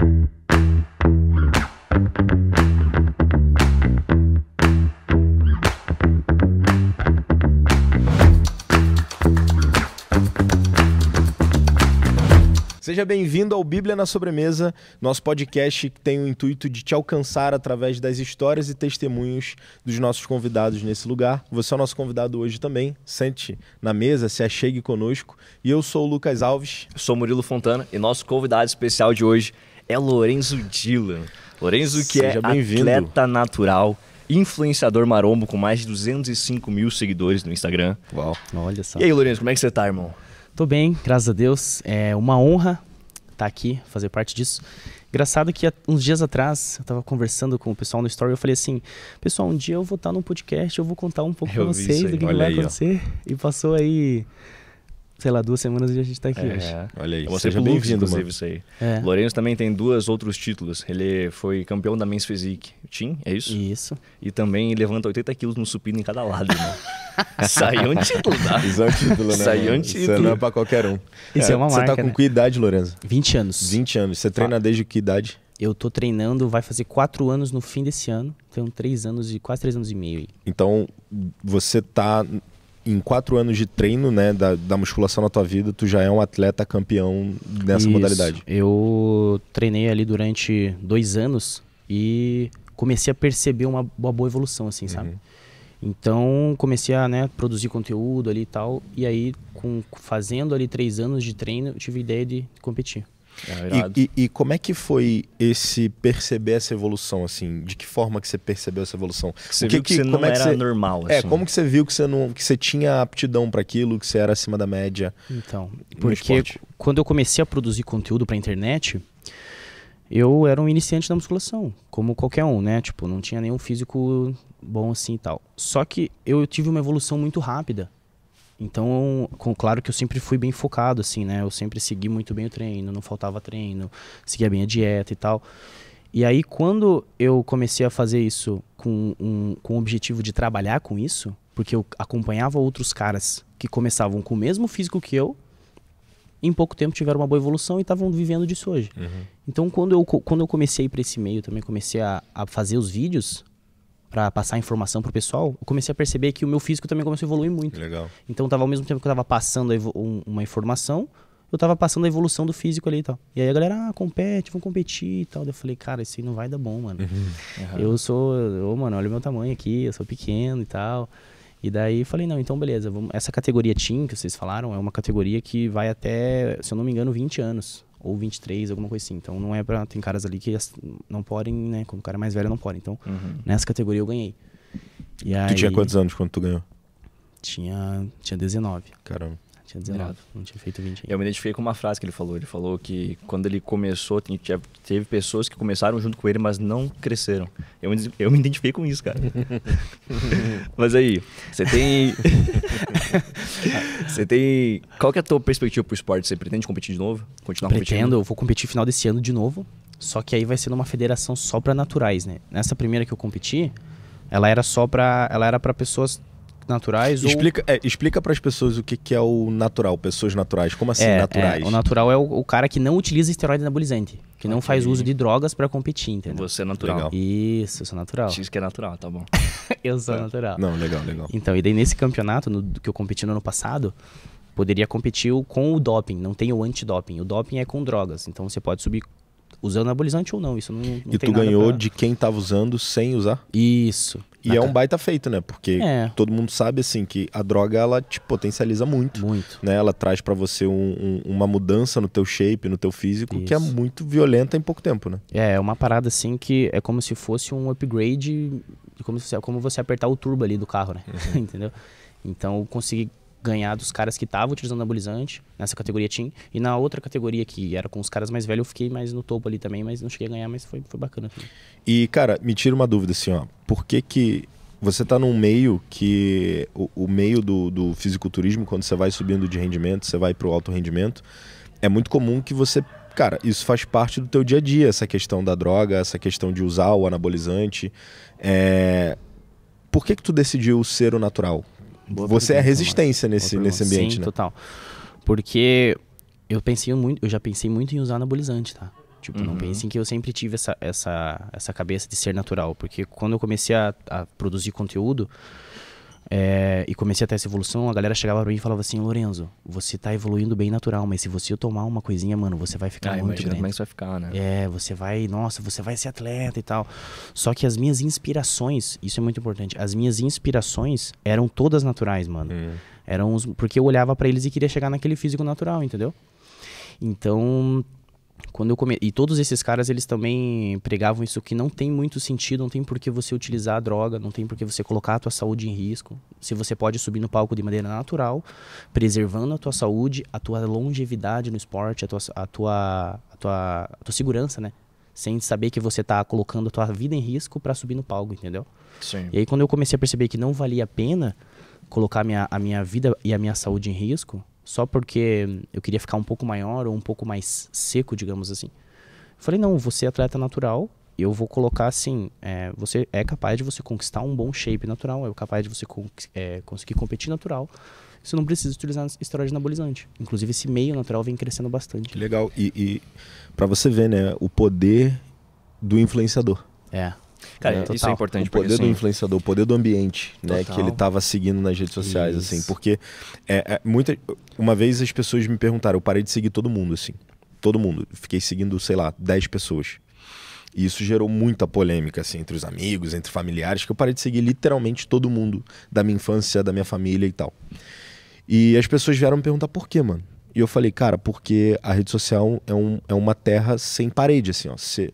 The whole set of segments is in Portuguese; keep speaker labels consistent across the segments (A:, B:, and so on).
A: Seja bem-vindo ao Bíblia na Sobremesa, nosso podcast que tem o intuito de te alcançar através das histórias e testemunhos dos nossos convidados nesse lugar. Você é o nosso convidado hoje também, sente na mesa, se achegue conosco. E eu sou o Lucas Alves.
B: Eu sou o Murilo Fontana e nosso convidado especial de hoje é Lorenzo Dillon. Lorenzo que é atleta natural, influenciador marombo com mais de 205 mil seguidores no Instagram.
C: Uau, olha só.
B: E aí, Lorenzo, como é que você tá, irmão?
C: Tô bem, graças a Deus. É uma honra estar aqui, fazer parte disso. Engraçado que uns dias atrás, eu tava conversando com o pessoal no Story, eu falei assim, pessoal, um dia eu vou estar num podcast, eu vou contar um pouco pra vocês do que vai acontecer. E passou aí, sei lá, 2 semanas e a gente tá aqui hoje.
A: Olha aí,
B: seja bem-vindo, inclusive, isso aí. Lorenzo também tem 2 outros títulos. Ele foi campeão da Men's Physique Team, é isso?
C: Isso.
B: E também levanta 80 quilos no supino em cada lado, né? Saiu um título, tá?
A: Isso é um título, né?
B: Saiu um título.
A: Isso não é pra qualquer um.
C: Isso é uma marca,
A: Você tá com que idade, Lorenzo?
C: 20 anos.
A: 20 anos. Você treina desde que idade?
C: Eu tô treinando, vai fazer 4 anos no fim desse ano. Então quase 3 anos e meio aí.
A: Então, você tá em 4 anos de treino, né, da musculação na tua vida, tu já é um atleta campeão nessa modalidade.
C: Eu treinei ali durante 2 anos e comecei a perceber uma boa evolução, assim, sabe? Então, comecei a produzir conteúdo ali e tal. E aí, fazendo ali 3 anos de treino, eu tive a ideia de competir.
A: E como é que foi perceber essa evolução, assim? De que forma que você percebeu essa evolução?
B: Você viu que você não era normal, assim.
A: Como que você viu que você tinha aptidão para aquilo, que você era acima da média?
C: Então, porque quando eu comecei a produzir conteúdo pra internet, eu era um iniciante da musculação, como qualquer um, né? Tipo, não tinha nenhum físico bom assim e tal. Só que eu tive uma evolução muito rápida. Então, claro que eu sempre fui bem focado, assim, né? Eu sempre segui muito bem o treino, não faltava treino, seguia bem a dieta e tal. E aí, quando eu comecei a fazer isso com o objetivo de trabalhar com isso, porque eu acompanhava outros caras que começavam com o mesmo físico que eu, em pouco tempo tiveram uma boa evolução e estavam vivendo disso hoje. Então, quando eu comecei a ir para esse meio, também comecei a fazer os vídeos para passar informação pro pessoal, eu comecei a perceber que o meu físico também começou a evoluir muito.
A: Legal.
C: Então, ao mesmo tempo que eu tava passando uma informação, eu tava passando a evolução do físico ali e tal. E aí a galera, compete, vamos competir e tal. Daí eu falei, cara, isso aí não vai dar bom, mano. Mano, olha o meu tamanho aqui, eu sou pequeno e tal. E daí falei, não, então beleza, essa categoria Team que vocês falaram é uma categoria que vai até, se eu não me engano, 20 anos. Ou 23, alguma coisa assim. Então não é pra... Tem caras ali que não podem, né? Como o cara é mais velho, não pode. Então, nessa categoria eu ganhei. E aí,
A: tu tinha quantos anos quando tu ganhou?
C: Tinha 19.
A: Caramba.
C: Tinha 19, não tinha feito 20 ainda.
B: Eu me identifiquei com uma frase que ele falou. Ele falou que quando ele começou, teve pessoas que começaram junto com ele, mas não cresceram. Eu me identifiquei com isso, cara. Mas aí, você tem... Qual que é a tua perspectiva pro esporte? Você pretende competir de novo? Continuar competindo?
C: Eu vou competir final desse ano de novo. Só que aí vai ser numa federação só pra naturais, né? Nessa primeira que eu competi, ela era pra pessoas naturais.
A: Explica para as pessoas o que é o natural, pessoas naturais. Como assim naturais?
C: O natural é o cara que não utiliza esteroide anabolizante, que não faz uso de drogas para competir, entendeu?
B: Você é natural.
A: Legal.
C: Isso, eu sou natural.
B: X que é natural, tá bom.
C: Eu sou natural.
A: Não, legal.
C: Então, e daí nesse campeonato que eu competi no ano passado, poderia competir com o doping, não tem o antidoping. O doping é com drogas, então você pode subir usando anabolizante ou não, isso não tem nada.
A: E tu ganhou de quem tava usando sem usar?
C: Isso.
A: E é um baita feito, né? Porque todo mundo sabe, assim, que a droga, ela te potencializa muito.
C: Muito.
A: Né? Ela traz pra você uma mudança no teu shape, no teu físico, que é muito violenta em pouco tempo, né?
C: É uma parada, assim, que é como se fosse um upgrade, como você apertar o turbo ali do carro, né? Entendeu? Então, eu consegui ganhar dos caras que estavam utilizando anabolizante nessa categoria Team, e na outra categoria que era com os caras mais velhos eu fiquei mais no topo ali também, mas não cheguei a ganhar, mas foi bacana também.
A: E cara, me tira uma dúvida assim, ó, por que você tá num meio que o meio do fisiculturismo, quando você vai subindo de rendimento, você vai pro alto rendimento, é muito comum que você, cara, isso faz parte do teu dia a dia, essa questão da droga, essa questão de usar o anabolizante. Por que tu decidiu ser o natural? Você é a resistência nesse ambiente,
C: sim,
A: né?
C: Total. Porque eu já pensei muito em usar anabolizante, tá? Tipo, não pensem que eu sempre tive essa cabeça de ser natural. Porque quando eu comecei a produzir conteúdo e comecei a ter essa evolução, a galera chegava pra mim e falava assim, Lorenzo, você tá evoluindo bem natural, mas se você tomar uma coisinha, mano, você vai ficar muito grande.
B: Como é que você vai ficar, né?
C: Você vai ser atleta e tal. Só que as minhas inspirações, isso é muito importante, as minhas inspirações eram todas naturais, mano. Porque eu olhava pra eles e queria chegar naquele físico natural, entendeu? Então... E todos esses caras, eles também pregavam isso, que não tem muito sentido, não tem por que você utilizar a droga, não tem por que você colocar a tua saúde em risco. Se você pode subir no palco de maneira natural, preservando a tua saúde, a tua longevidade no esporte, a tua segurança, né? Sem saber que você tá colocando a tua vida em risco para subir no palco, entendeu?
B: Sim.
C: E aí quando eu comecei a perceber que não valia a pena colocar a minha vida e a minha saúde em risco, só porque eu queria ficar um pouco maior ou um pouco mais seco, digamos assim. Eu falei, não, você é atleta natural, eu vou colocar assim, você é capaz de você conquistar um bom shape natural, é capaz de você conseguir competir natural, você não precisa utilizar esteroide anabolizante. Inclusive esse meio natural vem crescendo bastante.
A: Que legal. E pra você ver, né, o poder do influenciador.
B: Cara, isso é importante.
A: O poder do influenciador, o poder do ambiente, né, que ele tava seguindo nas redes sociais, assim, porque uma vez as pessoas me perguntaram, eu parei de seguir todo mundo, assim, todo mundo, fiquei seguindo, sei lá, 10 pessoas, e isso gerou muita polêmica, assim, entre os amigos, entre familiares, que eu parei de seguir literalmente todo mundo da minha infância, da minha família e tal, e as pessoas vieram me perguntar por quê, mano, e eu falei, cara, porque a rede social é uma terra sem parede, assim, ó, se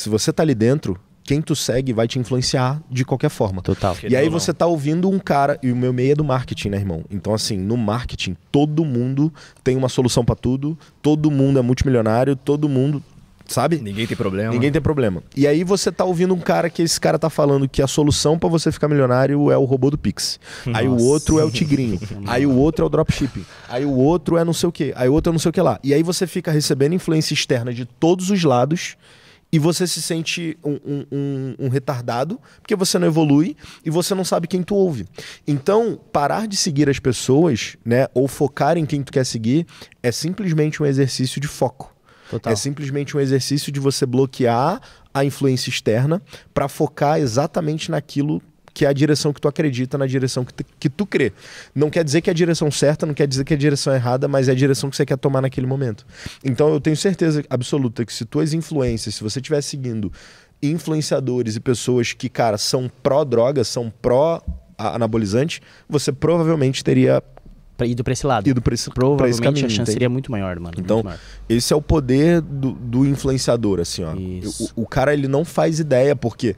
A: você tá ali dentro, quem tu segue vai te influenciar de qualquer forma.
C: Total.
A: E aí você tá ouvindo um cara, e o meu meio é do marketing, né, irmão? Então, assim, no marketing, todo mundo tem uma solução pra tudo, todo mundo é multimilionário, todo mundo, sabe?
B: Ninguém tem problema.
A: Ninguém tem problema. E aí você tá ouvindo um cara que esse cara tá falando que a solução pra você ficar milionário é o robô do Pix. Nossa. Aí o outro é o tigrinho. Aí o outro é o dropshipping. Aí o outro é não sei o quê. Aí o outro é não sei o que lá. E aí você fica recebendo influência externa de todos os lados. E você se sente um retardado, porque você não evolui e você não sabe quem tu ouve. Então, parar de seguir as pessoas, né, ou focar em quem tu quer seguir, é simplesmente um exercício de foco. Total. É simplesmente um exercício de você bloquear a influência externa para focar exatamente naquilo que é a direção que tu acredita, na direção que tu crê. Não quer dizer que é a direção certa, não quer dizer que é a direção errada, mas é a direção que você quer tomar naquele momento. Então eu tenho certeza absoluta que se tuas influências, se você estiver seguindo influenciadores e pessoas que, cara, são pró-droga, são pró-anabolizante, você provavelmente teria
C: ido pra esse lado.
A: Provavelmente esse caminho,
C: a chance seria muito maior, mano.
A: Então, esse é o poder do influenciador, assim, ó. O cara, ele não faz ideia porque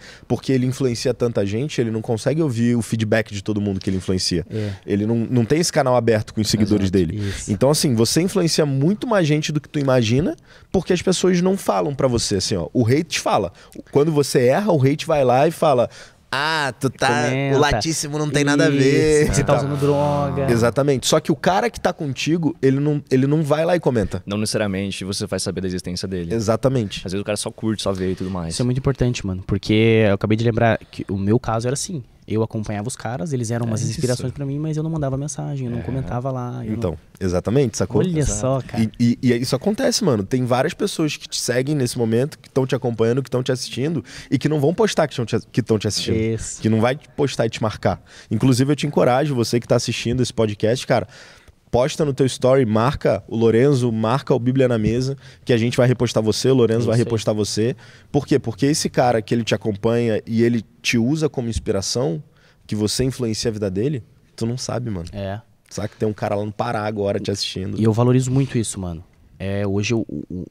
A: ele influencia tanta gente, ele não consegue ouvir o feedback de todo mundo que ele influencia. Ele não tem esse canal aberto com os seguidores dele. Isso. Então, assim, você influencia muito mais gente do que tu imagina, porque as pessoas não falam pra você, assim, ó. O hate fala. Quando você erra, o hate vai lá e fala... tu tá... Comenta. O latíssimo não tem nada a ver.
C: Você tá usando droga.
A: Exatamente. Só que o cara que tá contigo, ele não vai lá e comenta.
B: Não necessariamente você vai saber da existência dele.
A: Exatamente.
B: Às vezes o cara só curte, só vê e tudo mais.
C: Isso é muito importante, mano. Porque eu acabei de lembrar que o meu caso era assim. Eu acompanhava os caras, eles eram umas inspirações pra mim, mas eu não mandava mensagem, eu não comentava lá.
A: Então, exatamente, sacou?
C: Olha só, cara.
A: E isso acontece, mano. Tem várias pessoas que te seguem nesse momento, que estão te acompanhando, que estão te assistindo e que não vão postar que estão te assistindo.
C: Isso.
A: Que não vai postar e te marcar. Inclusive, eu te encorajo, você que tá assistindo esse podcast, cara, posta no teu story, marca o Lorenzo, marca o Bíblia na Mesa, que a gente vai repostar você, o Lorenzo vai repostar você. Por quê? Porque esse cara que ele te acompanha e ele te usa como inspiração, que você influencia a vida dele, tu não sabe, mano. Sabe que tem um cara lá no Pará agora te assistindo.
C: E eu valorizo muito isso, mano. Hoje,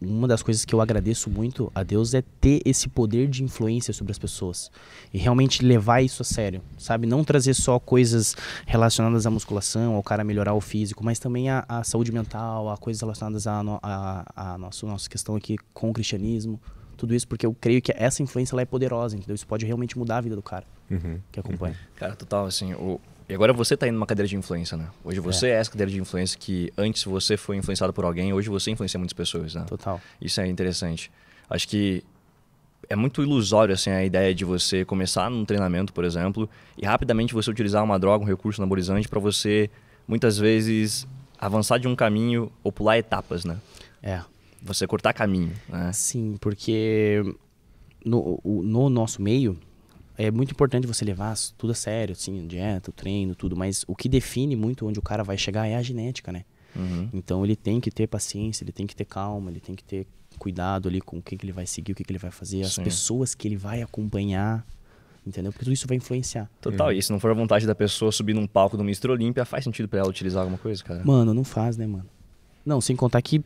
C: uma das coisas que eu agradeço muito a Deus é ter esse poder de influência sobre as pessoas. E realmente levar isso a sério, sabe? Não trazer só coisas relacionadas à musculação, ao cara melhorar o físico, mas também a saúde mental, a coisas relacionadas à nossa questão aqui com o cristianismo. Tudo isso porque eu creio que essa influência ela é poderosa, entendeu? Isso pode realmente mudar a vida do cara que acompanha.
B: Cara, total, assim... E agora você tá indo numa cadeira de influência, né? Hoje você é essa cadeira de influência que antes você foi influenciado por alguém, hoje você influencia muitas pessoas, né?
C: Total.
B: Isso é interessante. Acho que é muito ilusório, assim, a ideia de você começar num treinamento, por exemplo, e rapidamente você utilizar uma droga, um recurso anabolizante para você, muitas vezes, avançar de um caminho ou pular etapas, né? você cortar caminho, né?
C: Sim, porque no nosso meio é muito importante você levar tudo a sério, assim, dieta, o treino, tudo, mas o que define muito onde o cara vai chegar é a genética, né? Então ele tem que ter paciência, ele tem que ter calma, ele tem que ter cuidado ali com o que ele vai seguir, o que ele vai fazer, as pessoas que ele vai acompanhar, entendeu? Porque tudo isso vai influenciar.
B: Total, e se não for a vontade da pessoa subir num palco do Mr. Olímpia, faz sentido pra ela utilizar alguma coisa, cara?
C: Mano, não faz, né, mano? Não, sem contar que,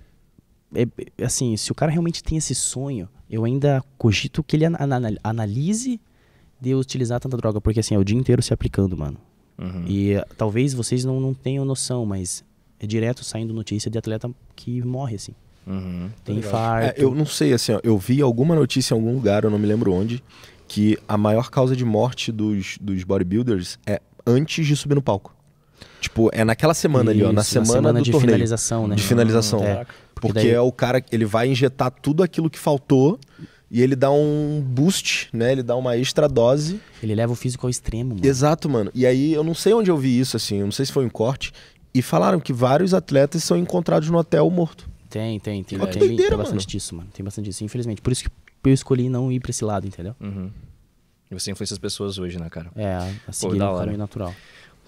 C: assim, se o cara realmente tem esse sonho, eu ainda cogito que ele analise de utilizar tanta droga, porque assim, é o dia inteiro se aplicando, mano. E talvez vocês não tenham noção, mas é direto saindo notícia de atleta que morre, assim. Tem infarto.
A: Eu não sei, assim, ó, eu vi alguma notícia em algum lugar, eu não me lembro onde, que a maior causa de morte dos bodybuilders é antes de subir no palco. Tipo, é naquela semana ali, ó, na semana do
C: de
A: torneio.
C: Finalização, né?
A: De finalização. Porque daí... é o cara, ele vai injetar tudo aquilo que faltou e ele dá um boost, né? Ele dá uma extra dose.
C: Ele leva o físico ao extremo, mano.
A: Exato, mano. E aí, eu não sei onde eu vi isso, assim, eu não sei se foi um corte, e falaram que vários atletas são encontrados no hotel morto.
C: Tem
A: doideira,
C: bastante disso, mano. Tem bastante disso, infelizmente. Por isso que eu escolhi não ir pra esse lado, entendeu?
B: E você influencia as pessoas hoje, né, cara?
C: A seguir o caminho natural.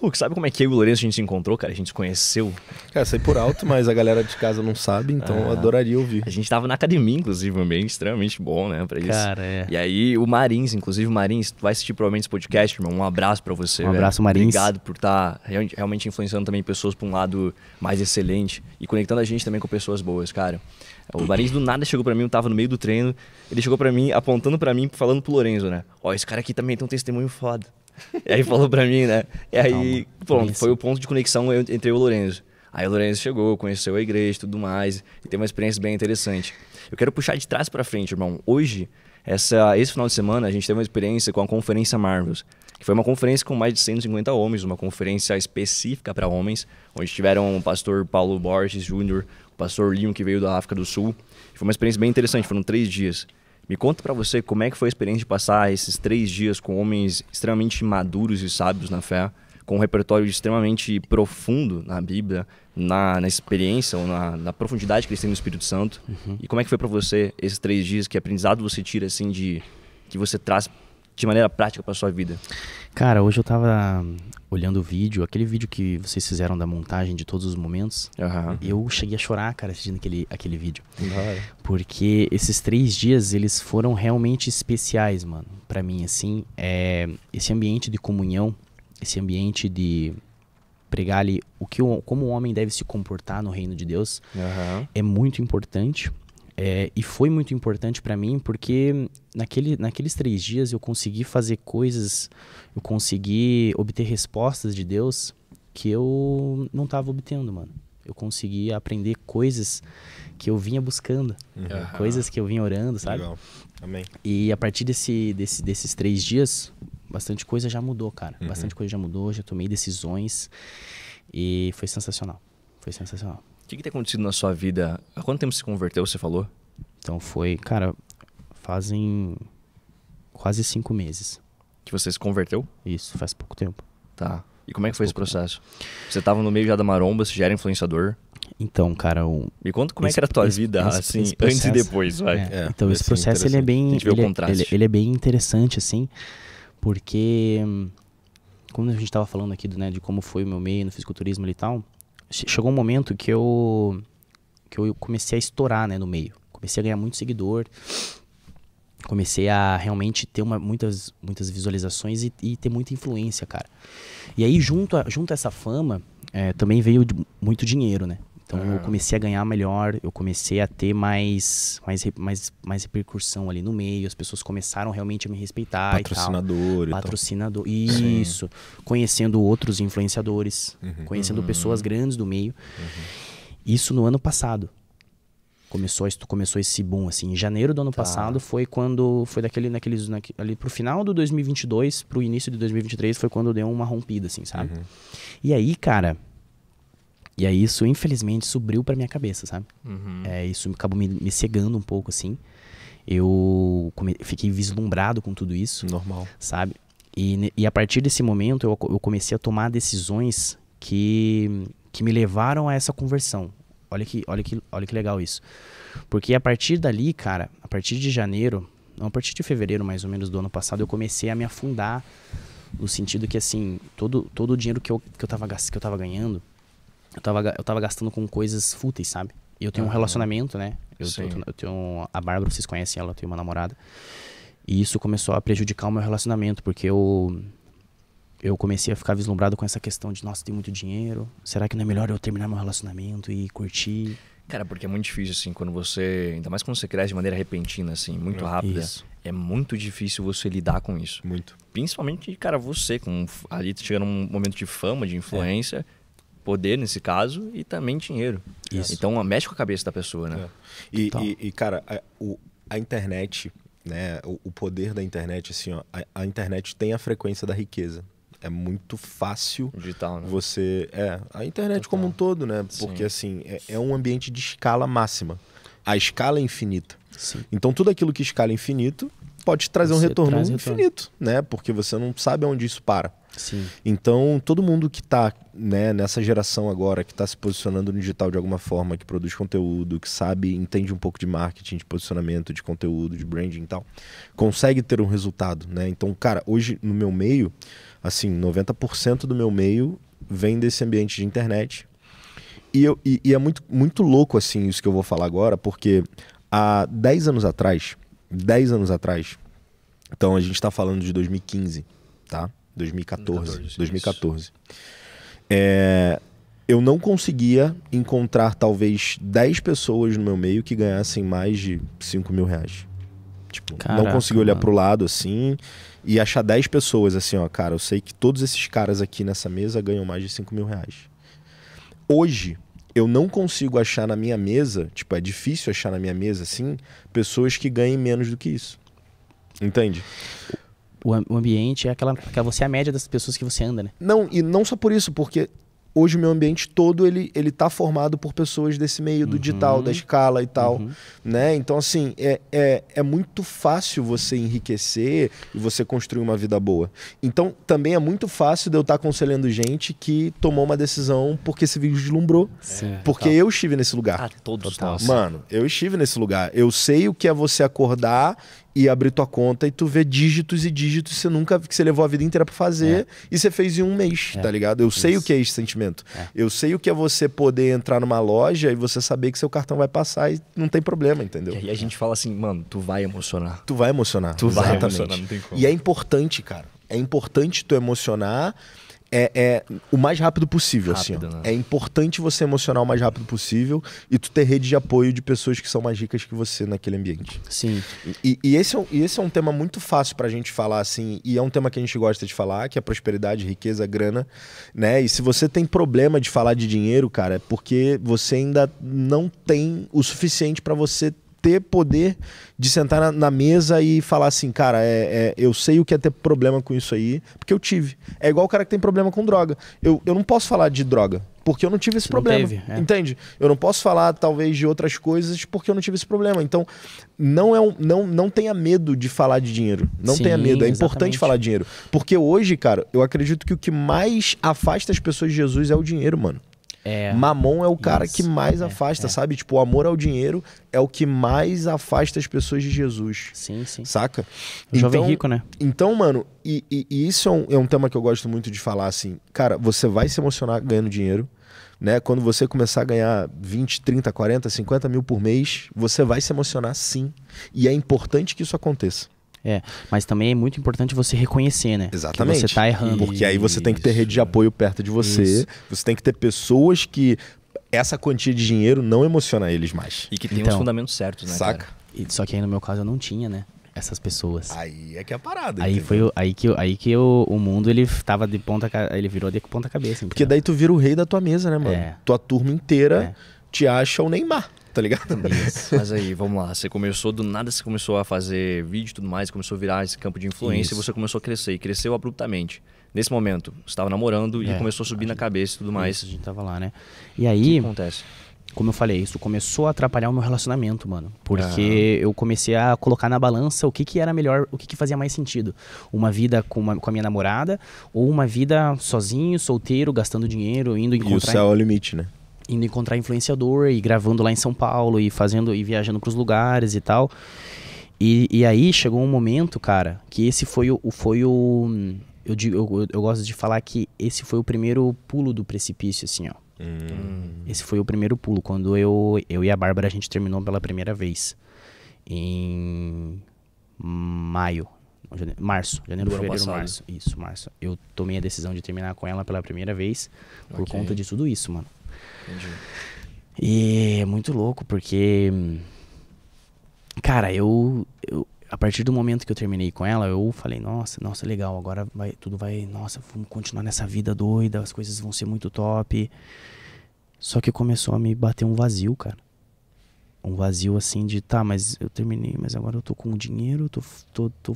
B: Luke, sabe como é que eu e o Lourenço a gente se encontrou, cara? A gente se conheceu.
A: Cara, sei por alto, mas a galera de casa não sabe, então eu adoraria ouvir.
B: A gente tava na academia, inclusive, um ambiente extremamente bom, né, pra isso.
C: Cara,
B: E aí o Marins, inclusive o Marins, tu vai assistir provavelmente esse podcast, irmão, um abraço pra você.
C: Um abraço, Marins.
B: Obrigado por estar realmente influenciando também pessoas pra um lado mais excelente e conectando a gente também com pessoas boas, cara. O Marins do nada chegou pra mim, eu tava no meio do treino, ele chegou pra mim, apontando pra mim, falando pro Lorenzo, né? Ó, esse cara aqui também tem um testemunho foda. E aí falou pra mim, né? E aí, pronto, foi o ponto de conexão entre eu e o Lorenzo. Aí o Lorenzo chegou, conheceu a igreja e tudo mais, e teve uma experiência bem interessante. Eu quero puxar de trás pra frente, irmão. Hoje, esse final de semana, a gente teve uma experiência com a Conferência Marvels, que foi uma conferência com mais de 150 homens, uma conferência específica para homens, onde tiveram o pastor Paulo Borges Jr., o pastor Leon, que veio da África do Sul. Foi uma experiência bem interessante, foram 3 dias. Me conta pra você como é que foi a experiência de passar esses 3 dias com homens extremamente maduros e sábios na fé, com um repertório extremamente profundo na Bíblia, na experiência ou na profundidade que eles têm no Espírito Santo. E como é que foi pra você esses 3 dias? Que aprendizado você tira, assim, que você traz de maneira prática pra sua vida?
C: Cara, hoje eu tava olhando o vídeo, aquele vídeo que vocês fizeram da montagem de todos os momentos. Eu cheguei a chorar, cara, assistindo aquele vídeo. Porque esses 3 dias, eles foram realmente especiais, mano. Pra mim, assim, esse ambiente de comunhão, esse ambiente de pregar ali como o homem deve se comportar no reino de Deus, é muito importante. E foi muito importante pra mim porque naqueles 3 dias eu consegui fazer coisas, eu consegui obter respostas de Deus que eu não estava obtendo, mano. Eu consegui aprender coisas que eu vinha buscando, coisas que eu vinha orando, sabe?
A: Legal. Amém.
C: E a partir desses 3 dias, bastante coisa já mudou, cara. Bastante coisa já mudou, já tomei decisões e foi sensacional. Foi sensacional.
B: O que tem acontecido na sua vida? Há quanto tempo você se converteu, você falou?
C: Então foi, cara, fazem quase 5 meses.
B: Que você se converteu?
C: Isso, faz pouco tempo.
B: Tá. E como é que foi esse processo? Você tava no meio já da maromba, você já era influenciador?
C: Então, cara...
B: Me conta como é que era a tua vida, assim, antes e depois, vai.
C: Então, esse processo, ele é bem... Ele é bem interessante, assim, porque... Como a gente tava falando aqui, né, de como foi o meu meio no fisiculturismo e tal... Chegou um momento que eu comecei a estourar, né, no meio. Comecei a ganhar muito seguidor. Comecei a realmente ter muitas visualizações e ter muita influência, cara. E aí, junto a essa fama, também veio muito dinheiro, né? Então, eu comecei a ganhar melhor, eu comecei a ter mais repercussão ali no meio. As pessoas começaram realmente a me respeitar.
A: Patrocinador e tal.
C: Patrocinador, isso. Sim. Conhecendo outros influenciadores, conhecendo pessoas grandes do meio. Isso no ano passado. Começou esse boom, assim. Em janeiro do ano passado foi quando... Foi ali pro final do 2022, pro início de 2023, foi quando deu uma rompida, assim, sabe? E aí, cara... E aí isso, infelizmente, subiu pra minha cabeça, sabe? Isso acabou me cegando um pouco, assim. Eu fiquei vislumbrado com tudo isso.
A: Normal.
C: Sabe? E a partir desse momento, eu comecei a tomar decisões que me levaram a essa conversão. olha que legal isso. Porque a partir dali, cara, a partir de janeiro, não, a partir de fevereiro mais ou menos do ano passado, eu comecei a me afundar no sentido que, assim, todo o dinheiro que eu tava ganhando, eu tava gastando com coisas fúteis, sabe? E eu tenho um relacionamento, né? Eu tenho a Bárbara, vocês conhecem ela, eu tenho uma namorada. E isso começou a prejudicar o meu relacionamento, porque eu comecei a ficar vislumbrado com essa questão de, nossa, tem muito dinheiro, será que não é melhor eu terminar meu relacionamento e curtir?
B: Cara, porque é muito difícil, assim, quando você... Ainda mais quando você cresce de maneira repentina, assim, muito rápida. Isso. É muito difícil você lidar com isso.
A: Muito.
B: Principalmente, cara, você, ali chegando num momento de fama, de influência... Poder, nesse caso, e também dinheiro. Isso. Então, mexe com a cabeça da pessoa, né?
A: E cara, a internet, né? O poder da internet, assim, ó, a internet tem a frequência da riqueza. É muito fácil
B: digital, né?
A: Você... a internet como um todo, né? Porque, assim, é um ambiente de escala máxima. A escala é infinita.
C: Sim.
A: Então, tudo aquilo que escala infinito pode trazer um retorno infinito, né? Porque você não sabe onde isso para.
C: Sim.
A: Então, todo mundo que está, né, nessa geração agora, que está se posicionando no digital de alguma forma, que produz conteúdo, que sabe, entende um pouco de marketing, de posicionamento, de conteúdo, de branding e tal, consegue ter um resultado, né? Então, cara, hoje no meu meio, assim, 90% do meu meio vem desse ambiente de internet. E é muito, muito louco, assim, isso que eu vou falar agora, porque há 10 anos atrás, então a gente está falando de 2015, tá? 2014. Eu não conseguia encontrar talvez 10 pessoas no meu meio que ganhassem mais de 5 mil reais. Tipo, caraca, não consegui olhar pro lado assim e achar 10 pessoas assim, ó, cara, eu sei que todos esses caras aqui nessa mesa ganham mais de 5 mil reais. Hoje, eu não consigo achar na minha mesa, tipo, é difícil achar na minha mesa, assim, pessoas que ganhem menos do que isso. Entende?
C: O ambiente é você é a média das pessoas que você anda, né?
A: Não, e não só por isso, porque hoje o meu ambiente todo, ele tá formado por pessoas desse meio do digital, da escala e tal, né? Então, assim, é muito fácil você enriquecer e você construir uma vida boa. Então, também é muito fácil de eu estar aconselhando gente que tomou uma decisão porque esse vídeo deslumbrou. Porque eu estive nesse lugar.
B: Todos nós.
A: Mano, eu estive nesse lugar. Eu sei o que é você acordar e abrir tua conta e tu ver dígitos e dígitos que você levou a vida inteira pra fazer e você fez em um mês, tá ligado? Eu sei o que é esse sentimento. Eu sei o que é você poder entrar numa loja e você saber que seu cartão vai passar e não tem problema, entendeu?
B: E a gente fala assim, mano, tu vai emocionar.
A: Tu vai emocionar.
B: Tu vai emocionar, não tem como.
A: E é importante, cara. É importante tu emocionar o mais rápido possível, rápido, assim, ó. Né? É importante você emocionar o mais rápido possível e tu ter rede de apoio de pessoas que são mais ricas que você naquele ambiente.
C: Sim.
A: E esse é um tema muito fácil pra gente falar, assim, e é um tema que a gente gosta de falar, que é prosperidade, riqueza, grana, né? E se você tem problema de falar de dinheiro, cara, é porque você ainda não tem o suficiente pra você ter poder de sentar na mesa e falar assim, cara, eu sei o que é ter problema com isso aí, porque eu tive. É igual o cara que tem problema com droga. Eu não posso falar de droga, porque eu não tive esse problema. Entende? Eu não posso falar, talvez, de outras coisas porque eu não tive esse problema. Então, não tenha medo de falar de dinheiro. Não tenha medo. É importante falar de dinheiro. Porque hoje, cara, eu acredito que o que mais afasta as pessoas de Jesus é o dinheiro, mano. Mamon é o cara que mais afasta, sabe? Tipo, o amor ao dinheiro é o que mais afasta as pessoas de Jesus.
C: Sim, sim.
A: Saca?
C: O jovem rico, né?
A: Então, mano, e isso é um tema que eu gosto muito de falar, assim. Cara, você vai se emocionar ganhando dinheiro, né? Quando você começar a ganhar 20, 30, 40, 50 mil por mês, você vai se emocionar, sim. E é importante que isso aconteça.
C: Mas também é muito importante você reconhecer, né?
A: Exatamente.
C: Que você tá errando.
A: Porque aí você tem que ter rede de apoio perto de você. Você tem que ter pessoas que essa quantia de dinheiro não emociona eles mais.
B: E que tem os fundamentos certos, né,
A: saca?
C: Só que aí no meu caso eu não tinha, né? Essas pessoas.
A: Aí é que é a parada.
C: Aí foi aí que o mundo ele tava de ponta, ele virou de ponta cabeça.
A: Porque daí tu vira o rei da tua mesa, né, mano? Tua turma inteira te acha o Neymar. Tá ligado?
B: Mas aí, vamos lá. Você começou do nada, você começou a fazer vídeo e tudo mais, começou a virar esse campo de influência e você começou a crescer. E cresceu abruptamente. Nesse momento, você estava namorando e começou a subir na cabeça e tudo mais.
C: A gente tava lá, né? E aí,
B: o que acontece?
C: Como eu falei, isso começou a atrapalhar o meu relacionamento, mano. Porque eu comecei a colocar na balança o que era melhor, o que fazia mais sentido. Uma vida com a minha namorada ou uma vida sozinho, solteiro, gastando dinheiro, indo encontrar...
A: E o céu é o limite, né?
C: indo encontrar influenciador e gravando lá em São Paulo e fazendo e viajando pros lugares e tal. E aí chegou um momento, cara, que esse foi o eu gosto de falar que esse foi o primeiro pulo do precipício, assim, ó. Esse foi o primeiro pulo, quando eu e a Bárbara, a gente terminou pela primeira vez. Em março, janeiro, fevereiro, março. Isso, março. Eu tomei a decisão de terminar com ela pela primeira vez por conta de tudo isso, mano.
B: Entendi.
C: E é muito louco, porque... Cara, a partir do momento que eu terminei com ela, eu falei, nossa, legal, agora tudo vai, nossa, vamos continuar nessa vida doida, as coisas vão ser muito top. Só que começou a me bater um vazio, cara. Um vazio assim de, tá, mas eu terminei, mas agora eu tô com dinheiro, tô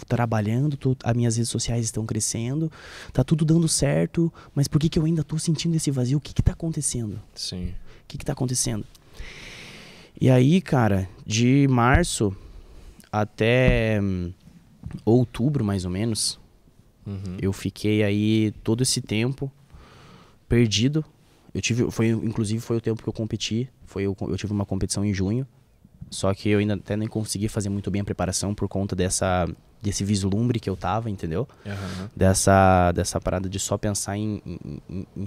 C: trabalhando, as minhas redes sociais estão crescendo, tá tudo dando certo, mas por que eu ainda tô sentindo esse vazio? O que tá acontecendo?
B: Sim.
C: O que tá acontecendo? E aí, cara, de março até outubro, mais ou menos, eu fiquei aí todo esse tempo perdido. Inclusive foi o tempo que eu competi. Eu tive uma competição em junho. Só que eu ainda até nem consegui fazer muito bem a preparação por conta desse vislumbre que eu tava, entendeu? Dessa parada de só pensar em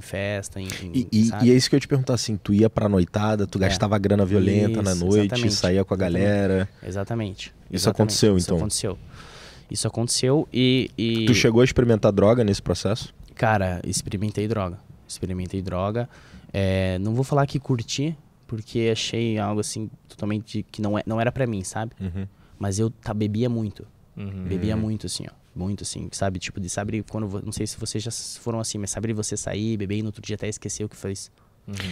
C: festa,
A: e é isso que eu ia te perguntar, assim, tu ia pra noitada, tu gastava grana violenta na noite, saía com a galera.
C: Exatamente.
A: Isso aconteceu, então?
C: Isso aconteceu e...
A: Tu chegou a experimentar droga nesse processo?
C: Cara, experimentei droga. Não vou falar que curti, porque achei algo assim totalmente que não era pra mim, sabe? Mas eu bebia muito. Bebia muito, assim, ó. Muito, assim, sabe? Tipo, sabe quando... Não sei se vocês já foram assim, mas sabe você sair, beber e no outro dia até esquecer o que fez.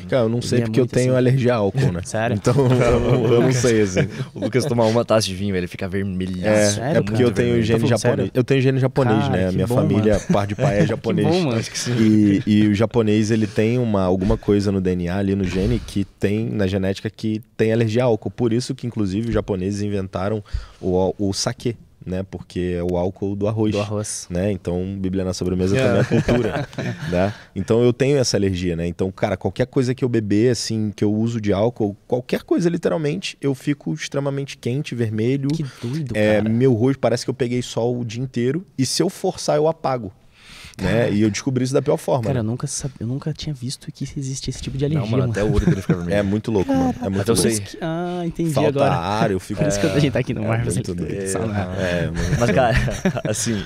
A: Cara, eu não sei porque eu tenho alergia a álcool, né?
C: Sério?
A: Então eu não sei, assim.
B: O Lucas toma uma taça de vinho, ele fica vermelho.
A: É porque eu tenho gene japonês. Eu tenho gene japonês, cara, né? A minha família, par de pai, é japonês.
C: Que bom, mano. Acho que sim.
A: E o japonês, ele tem alguma coisa no DNA ali, no gene, que tem, na genética, que tem alergia a álcool. Por isso que, inclusive, os japoneses inventaram o sake, né? Porque é o álcool do arroz. Né? Então, Bíblia na sobremesa também é cultura. Né? Então, eu tenho essa alergia, né? Então, cara, qualquer coisa que eu beber, assim, que eu uso de álcool, qualquer coisa, literalmente, eu fico extremamente quente, vermelho.
C: Que doido, cara.
A: Meu rosto parece que eu peguei sol o dia inteiro. E se eu forçar, eu apago. Né? E eu descobri isso da pior forma.
C: Cara,
A: né?
C: eu nunca tinha visto que existia esse tipo de alergia.
B: Não, mano, até o olho dele fica vermelho.
A: É muito louco, mano. É muito louco.
C: Entendi.
A: Falta
C: agora.
A: Ar, eu fico...
C: Por isso que a gente tá aqui no mar.
B: Mas, cara, assim,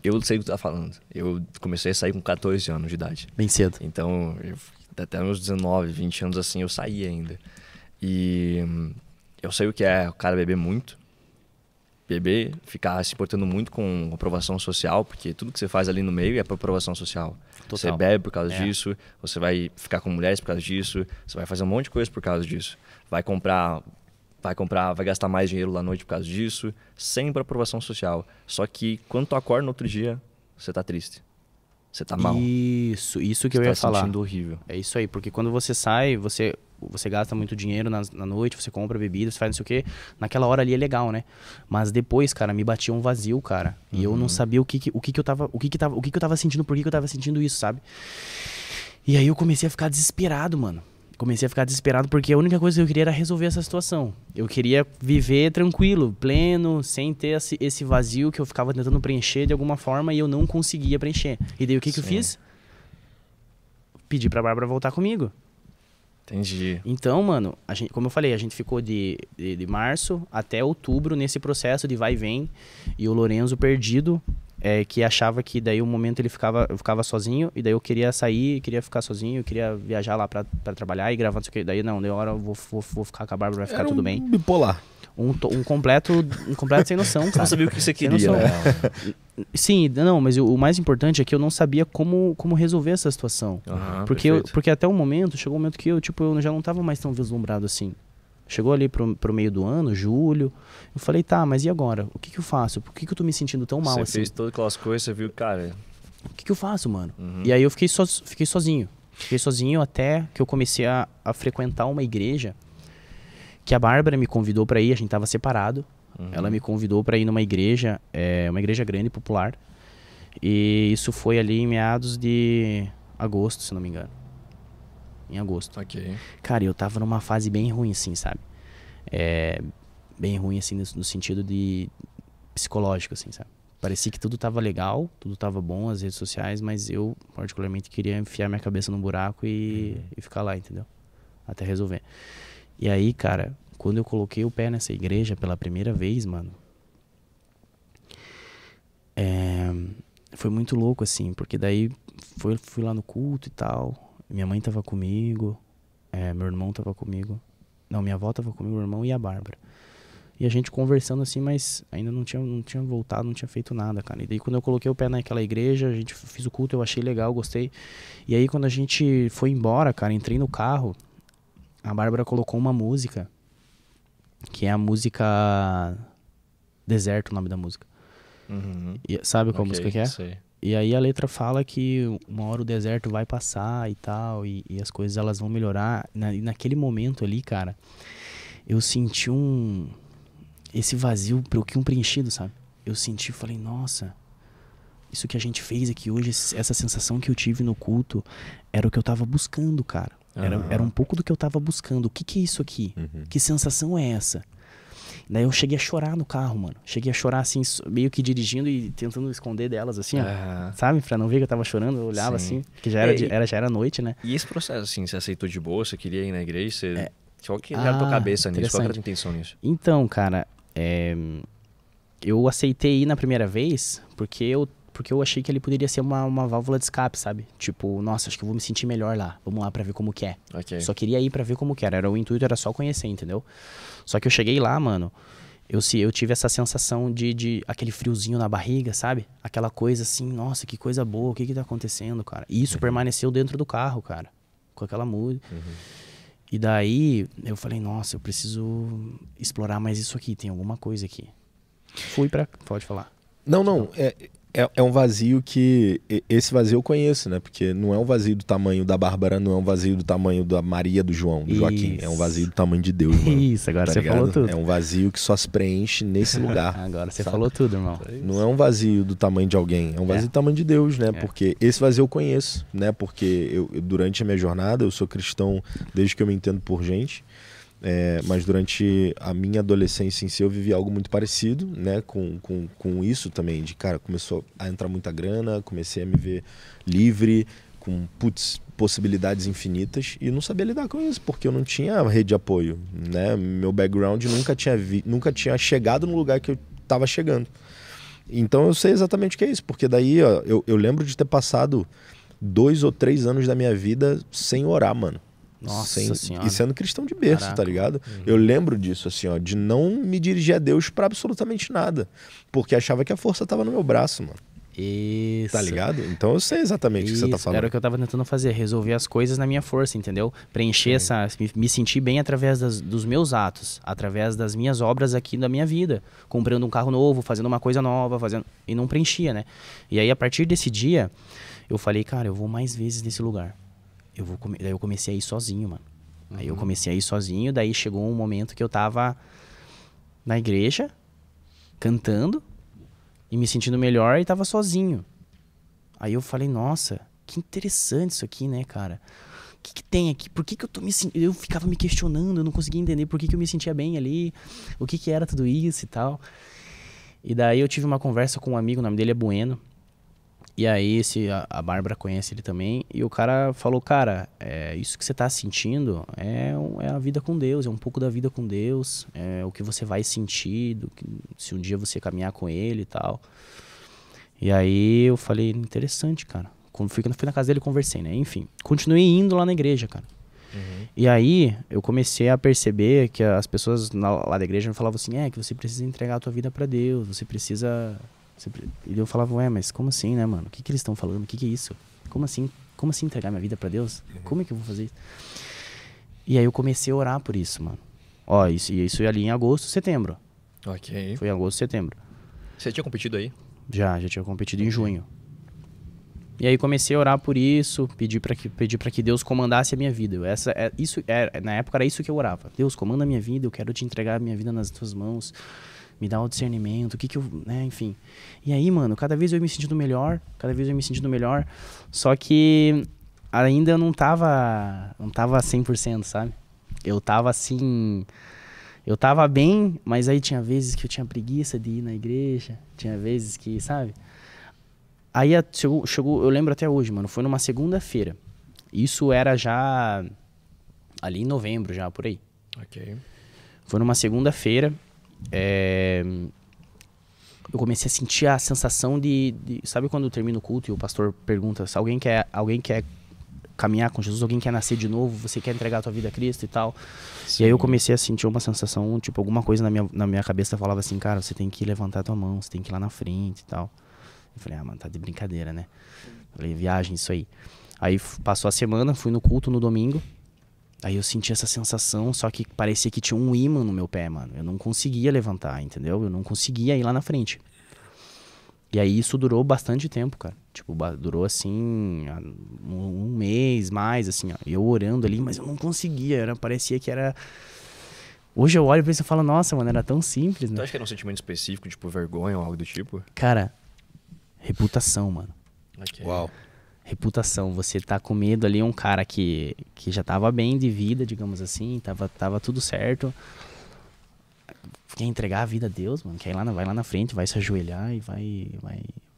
B: eu sei o que tu tá falando. Eu comecei a sair com 14 anos de idade.
C: Bem cedo.
B: Então, até meus 19, 20 anos assim, eu saí ainda. E eu sei o que é o cara beber muito. Beber, ficar se portando muito com aprovação social, porque tudo que você faz ali no meio é por aprovação social.
C: Total.
B: Você bebe por causa disso, você vai ficar com mulheres por causa disso, você vai fazer um monte de coisa por causa disso. Vai gastar mais dinheiro lá à noite por causa disso, sempre aprovação social. Só que quando tu acorda no outro dia, você tá triste. Você tá mal.
C: Isso que eu ia falar.
B: Você tá sentindo horrível.
C: É isso aí, porque quando você sai, você gasta muito dinheiro na noite, você compra bebida, você faz não sei o quê. Naquela hora ali é legal, né? Mas depois, cara, me batia um vazio, cara. E eu não sabia o que eu tava sentindo, por que eu tava sentindo isso, sabe? E aí eu comecei a ficar desesperado, mano. Porque a única coisa que eu queria era resolver essa situação. Eu queria viver tranquilo, pleno, sem ter esse vazio que eu ficava tentando preencher de alguma forma e eu não conseguia preencher. E daí o que eu fiz? Pedi pra Bárbara voltar comigo.
B: Entendi.
C: Então, mano, como eu falei, a gente ficou de março até outubro nesse processo de vai e vem. E o Lorenzo perdido, que achava que daí o momento eu ficava sozinho. E daí eu queria sair, queria ficar sozinho, queria viajar lá pra trabalhar e gravar, não sei o que. Daí não, deu hora eu vou ficar com a Bárbara, vai ficar tudo bem.
A: Bipolar.
C: Um completo sem noção, cara.
B: Você não sabia o que você queria, né?
C: Sim, não, mas o mais importante é que eu não sabia como resolver essa situação. Porque até o momento, chegou um momento que eu já não tava mais tão vislumbrado assim. Chegou ali pro meio do ano, julho, eu falei, tá, mas e agora? O que eu faço? Por que eu tô me sentindo tão mal assim?
B: Você fez todas aquelas coisas, você viu, cara...
C: O que eu faço, mano? E aí eu fiquei sozinho. Fiquei sozinho até que eu comecei a frequentar uma igreja que a Bárbara me convidou pra ir, a gente tava separado. Ela me convidou pra ir numa igreja, uma igreja grande, popular. E isso foi ali em meados de agosto, se não me engano. Em agosto.
B: Ok.
C: Cara, eu tava numa fase bem ruim, assim, sabe? Bem ruim, assim, no sentido de psicológico, assim, sabe? Parecia que tudo tava legal, tudo tava bom, as redes sociais, mas eu, particularmente, queria enfiar minha cabeça num buraco e ficar lá, entendeu? Até resolver. E aí, cara, quando eu coloquei o pé nessa igreja pela primeira vez, mano, foi muito louco, assim, porque daí fui lá no culto e tal, minha mãe tava comigo, meu irmão tava comigo, não, minha avó tava comigo, meu irmão e a Bárbara. E a gente conversando assim, mas ainda não tinha voltado, não tinha feito nada, cara. E daí quando eu coloquei o pé naquela igreja, a gente fiz o culto, eu achei legal, gostei. E aí quando a gente foi embora, cara, entrei no carro, a Bárbara colocou uma música, que é a música Deserto, o nome da música. E, sabe qual música que é?
B: Sei.
C: E aí a letra fala que uma hora o deserto vai passar e tal, e as coisas elas vão melhorar. E naquele momento ali, cara, eu senti esse vazio preenchido, sabe? Eu senti, falei, nossa, isso que a gente fez aqui hoje, essa sensação que eu tive no culto, era o que eu tava buscando, cara. Era um pouco do que eu tava buscando. O que é isso aqui? Que sensação é essa? Daí eu cheguei a chorar no carro, mano. Cheguei a chorar, assim, meio que dirigindo e tentando esconder delas, assim, ó. Sabe? Pra não ver que eu tava chorando, eu olhava assim, que já era noite, né?
B: E esse processo, assim, você aceitou de boa, você queria ir na igreja, você... Qual que era a tua cabeça nisso? Qual era a tua intenção nisso?
C: Então, cara, eu aceitei ir na primeira vez porque eu achei que ele poderia ser uma válvula de escape, sabe? Tipo, nossa, acho que eu vou me sentir melhor lá. Vamos lá pra ver como que é.
B: Okay.
C: Só queria ir pra ver como que era. O intuito era só conhecer, entendeu? Só que eu cheguei lá, mano, eu tive essa sensação de aquele friozinho na barriga, sabe? Aquela coisa assim, nossa, que coisa boa, o que tá acontecendo, cara? E isso permaneceu dentro do carro, cara, com aquela música. E daí eu falei, nossa, eu preciso explorar mais isso aqui, tem alguma coisa aqui. Pode falar.
A: Não. É um vazio que... Esse vazio eu conheço, né? Porque não é um vazio do tamanho da Bárbara, não é um vazio do tamanho da Maria, do João, do Joaquim. É um vazio do tamanho de Deus, mano.
C: Isso, agora você falou tudo.
A: É um vazio que só se preenche nesse lugar.
C: Agora você falou tudo, irmão.
A: Não é um vazio do tamanho de alguém, é um vazio do tamanho de Deus, né? Porque esse vazio eu conheço, né? Porque eu, durante a minha jornada, eu sou cristão desde que eu me entendo por gente. Mas durante a minha adolescência em si eu vivi algo muito parecido, né, com isso também, de cara, começou a entrar muita grana, comecei a me ver livre, com possibilidades infinitas e não sabia lidar com isso, porque eu não tinha rede de apoio, né, meu background nunca tinha chegado no lugar que eu estava chegando. Então eu sei exatamente o que é isso, porque daí ó, eu lembro de ter passado 2 ou 3 anos da minha vida sem orar, mano.
C: Nossa Senhora.
A: E sendo cristão de berço,
C: Caraca.
A: tá ligado? Eu lembro disso, assim, ó, de não me dirigir a Deus pra absolutamente nada. Porque achava que a força tava no meu braço, mano.
C: Isso.
A: Tá ligado? Então eu sei exatamente o que você tá falando.
C: Era o que eu tava tentando fazer, resolver as coisas na minha força, entendeu? Preencher me sentir bem através dos meus atos, através das minhas obras aqui da minha vida. Comprando um carro novo, fazendo uma coisa nova, e não preenchia, né? E aí, a partir desse dia, eu falei, cara, eu vou mais vezes nesse lugar. Daí eu comecei a ir sozinho, mano. Aí eu comecei a ir sozinho, daí chegou um momento que eu tava na igreja, cantando, e me sentindo melhor, e tava sozinho. Aí eu falei, nossa, que interessante isso aqui, né, cara? O que tem aqui? Por que eu tô me sentindo... Eu ficava me questionando, eu não conseguia entender por que eu me sentia bem ali, o que era tudo isso e tal. E daí eu tive uma conversa com um amigo, o nome dele é Bueno. E aí a Bárbara conhece ele também, e o cara falou, cara, isso que você tá sentindo é a vida com Deus, é um pouco da vida com Deus, é o que você vai sentir, se um dia você caminhar com ele e tal. E aí eu falei, interessante, cara. Fui na casa dele e conversei, né? Enfim, continuei indo lá na igreja, cara. E aí eu comecei a perceber que as pessoas lá da igreja me falavam assim, que você precisa entregar a tua vida pra Deus, você precisa... E eu falava, mas como assim, né, mano? O que eles estão falando? O que é isso? Como assim entregar minha vida pra Deus? Como é que eu vou fazer isso? E aí eu comecei a orar por isso, mano. Ó, isso ali em agosto, setembro.
B: Ok.
C: Foi em agosto, setembro.
B: Você tinha competido aí?
C: Já tinha competido em junho. E aí comecei a orar por isso, pedir pra que Deus comandasse a minha vida. Na época era isso que eu orava. Deus, comanda a minha vida, eu quero te entregar a minha vida nas tuas mãos. Me dá o discernimento, né, enfim. E aí, mano, cada vez eu ia me sentindo melhor, só que ainda eu não tava 100%, sabe? Eu tava assim... Eu tava bem, mas aí tinha vezes que eu tinha preguiça de ir na igreja. Tinha vezes que, sabe? Aí chegou, eu lembro até hoje, mano. Foi numa segunda-feira. Isso era já ali em novembro, já, por aí.
B: Ok.
C: Foi numa segunda-feira. Eu comecei a sentir a sensação de... Sabe quando termina o culto e o pastor pergunta se alguém quer caminhar com Jesus, alguém quer nascer de novo, você quer entregar a tua vida a Cristo e tal. Sim. E aí eu comecei a sentir uma sensação, tipo, alguma coisa na minha cabeça falava assim, cara, você tem que levantar a tua mão, você tem que ir lá na frente e tal. Eu falei, mano, tá de brincadeira, né? Eu falei, viagem, isso aí. Aí passou a semana, fui no culto no domingo, aí eu senti essa sensação, só que parecia que tinha um ímã no meu pé, mano. Eu não conseguia levantar, entendeu? Eu não conseguia ir lá na frente. E aí isso durou bastante tempo, cara. Tipo, durou assim, um mês mais, assim, ó. Eu orando ali, mas eu não conseguia. Parecia que era... Hoje eu olho pra isso e falo, nossa, mano, era tão simples, né?
B: Tu acha que era um sentimento específico, tipo vergonha ou algo do tipo?
C: Cara, reputação, mano.
B: Okay.
A: Uau.
C: Reputação. Você tá com medo ali, um cara que já tava bem de vida, digamos assim, tava tudo certo. Quer entregar a vida a Deus, mano, quer ir vai lá na frente, vai se ajoelhar e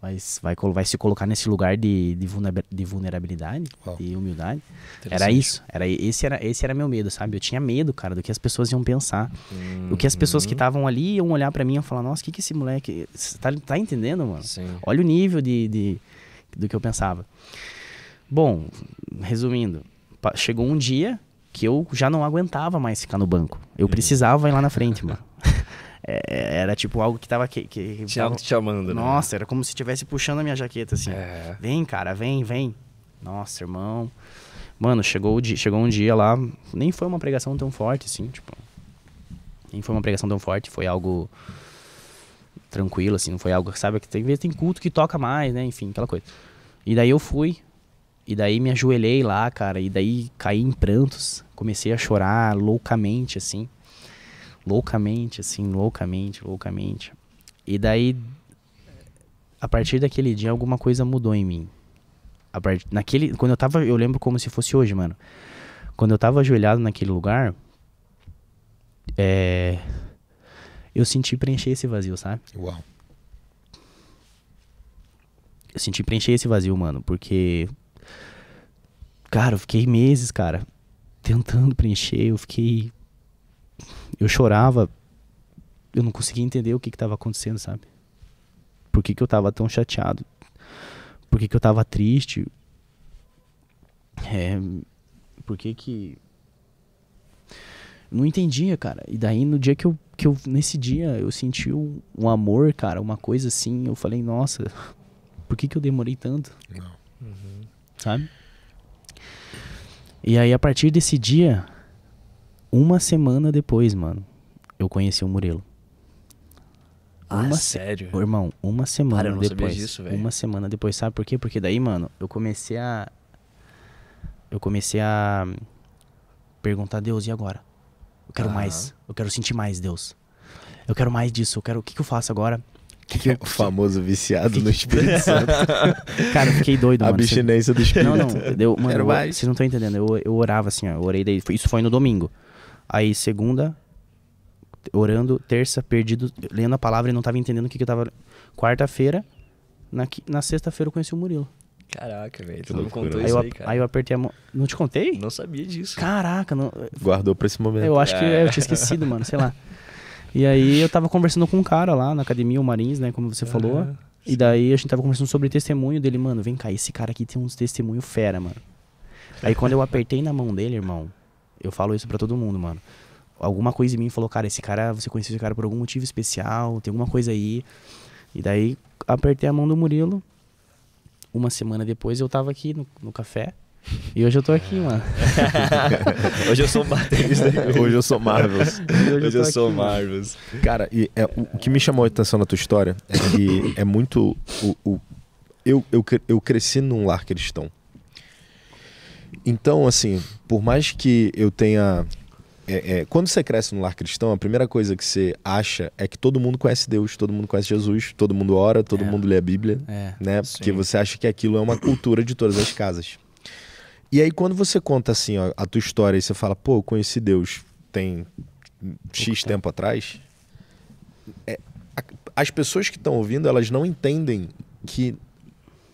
C: vai se colocar nesse lugar de vulnerabilidade, de humildade. Era isso, esse era meu medo, sabe? Eu tinha medo, cara, do que as pessoas iam pensar. O que as pessoas que estavam ali iam olhar pra mim e falar, nossa, o que esse moleque... Tá entendendo, mano?
B: Sim.
C: Olha o nível do que eu pensava. Bom, resumindo, chegou um dia que eu já não aguentava mais ficar no banco. Eu precisava ir lá na frente, mano. Era tipo algo que tava...
B: Tinha algo te chamando, né?
C: Nossa, era como se estivesse puxando a minha jaqueta, assim. Vem, cara, vem. Nossa, irmão. Mano, chegou um dia lá, nem foi uma pregação tão forte, assim, tipo... Nem foi uma pregação tão forte, foi algo tranquilo, assim, não foi algo, sabe, que tem culto que toca mais, né, enfim, aquela coisa. E daí eu fui, e daí me ajoelhei lá, cara, e daí caí em prantos, comecei a chorar loucamente, assim. Loucamente. E daí, a partir daquele dia, alguma coisa mudou em mim. Quando eu lembro como se fosse hoje, mano. Quando eu tava ajoelhado naquele lugar, eu senti preencher esse vazio, sabe?
A: Uau.
C: Eu senti preencher esse vazio, mano, porque... Cara, eu fiquei meses, cara, tentando preencher, eu chorava, eu não conseguia entender o que estava acontecendo, sabe? Por que eu tava tão chateado? Por que eu tava triste? Por que... Não entendia, cara. E daí no dia que eu nesse dia, eu senti um amor, cara, uma coisa assim, eu falei, nossa, por que eu demorei tanto?
A: Não.
C: Sabe? E aí, a partir desse dia, uma semana depois, mano, eu conheci o Murilo.
B: Sério?
C: Irmão, uma semana
B: Cara, eu não
C: depois.
B: sabia disso, velho.
C: Uma semana depois, sabe por quê? Porque daí, mano, eu comecei a perguntar a Deus, e agora? Eu quero mais. Eu quero sentir mais, Deus. Eu quero mais disso. O que eu faço agora?
A: O famoso viciado no Espírito Santo.
C: Cara, eu fiquei doido, mano.
A: Abstinência do Espírito.
C: Mano, vocês não estão entendendo. Eu orava assim, ó. Eu orei daí. Isso foi no domingo. Aí, segunda, orando. Terça, perdido, lendo a palavra e não tava entendendo o que eu tava... Quarta-feira, na sexta-feira eu conheci o Murilo.
B: Caraca, velho. Tu não me contou isso aí, cara.
C: Aí eu apertei a mão. Não te contei?
B: Não sabia disso.
C: Caraca, não...
A: Guardou pra esse momento.
C: Eu acho que eu tinha esquecido, mano. Sei lá. E aí eu tava conversando com um cara lá na academia, o Marins, né, como você falou. E daí a gente tava conversando sobre testemunho dele, mano, vem cá, esse cara aqui tem uns testemunho fera, mano. Aí quando eu apertei na mão dele, irmão, eu falo isso pra todo mundo, mano. Alguma coisa em mim falou, cara, você conheceu esse cara por algum motivo especial, tem alguma coisa aí. E daí apertei a mão do Murilo. Uma semana depois eu tava aqui no café. E hoje eu tô aqui, mano.
B: Hoje eu sou baterista.
A: Hoje eu sou Marvels.
B: Hoje eu sou Marvels.
A: Cara, o que me chamou a atenção na tua história é que é muito... Eu cresci num lar cristão. Então, assim, por mais que eu tenha... quando você cresce num lar cristão, a primeira coisa que você acha é que todo mundo conhece Deus, todo mundo conhece Jesus, todo mundo ora, todo mundo lê a Bíblia, né? Porque você acha que aquilo é uma cultura de todas as casas. E aí quando você conta assim, ó, a tua história e você fala, pô, eu conheci Deus tem X tempo atrás, as pessoas que estão ouvindo, elas não entendem que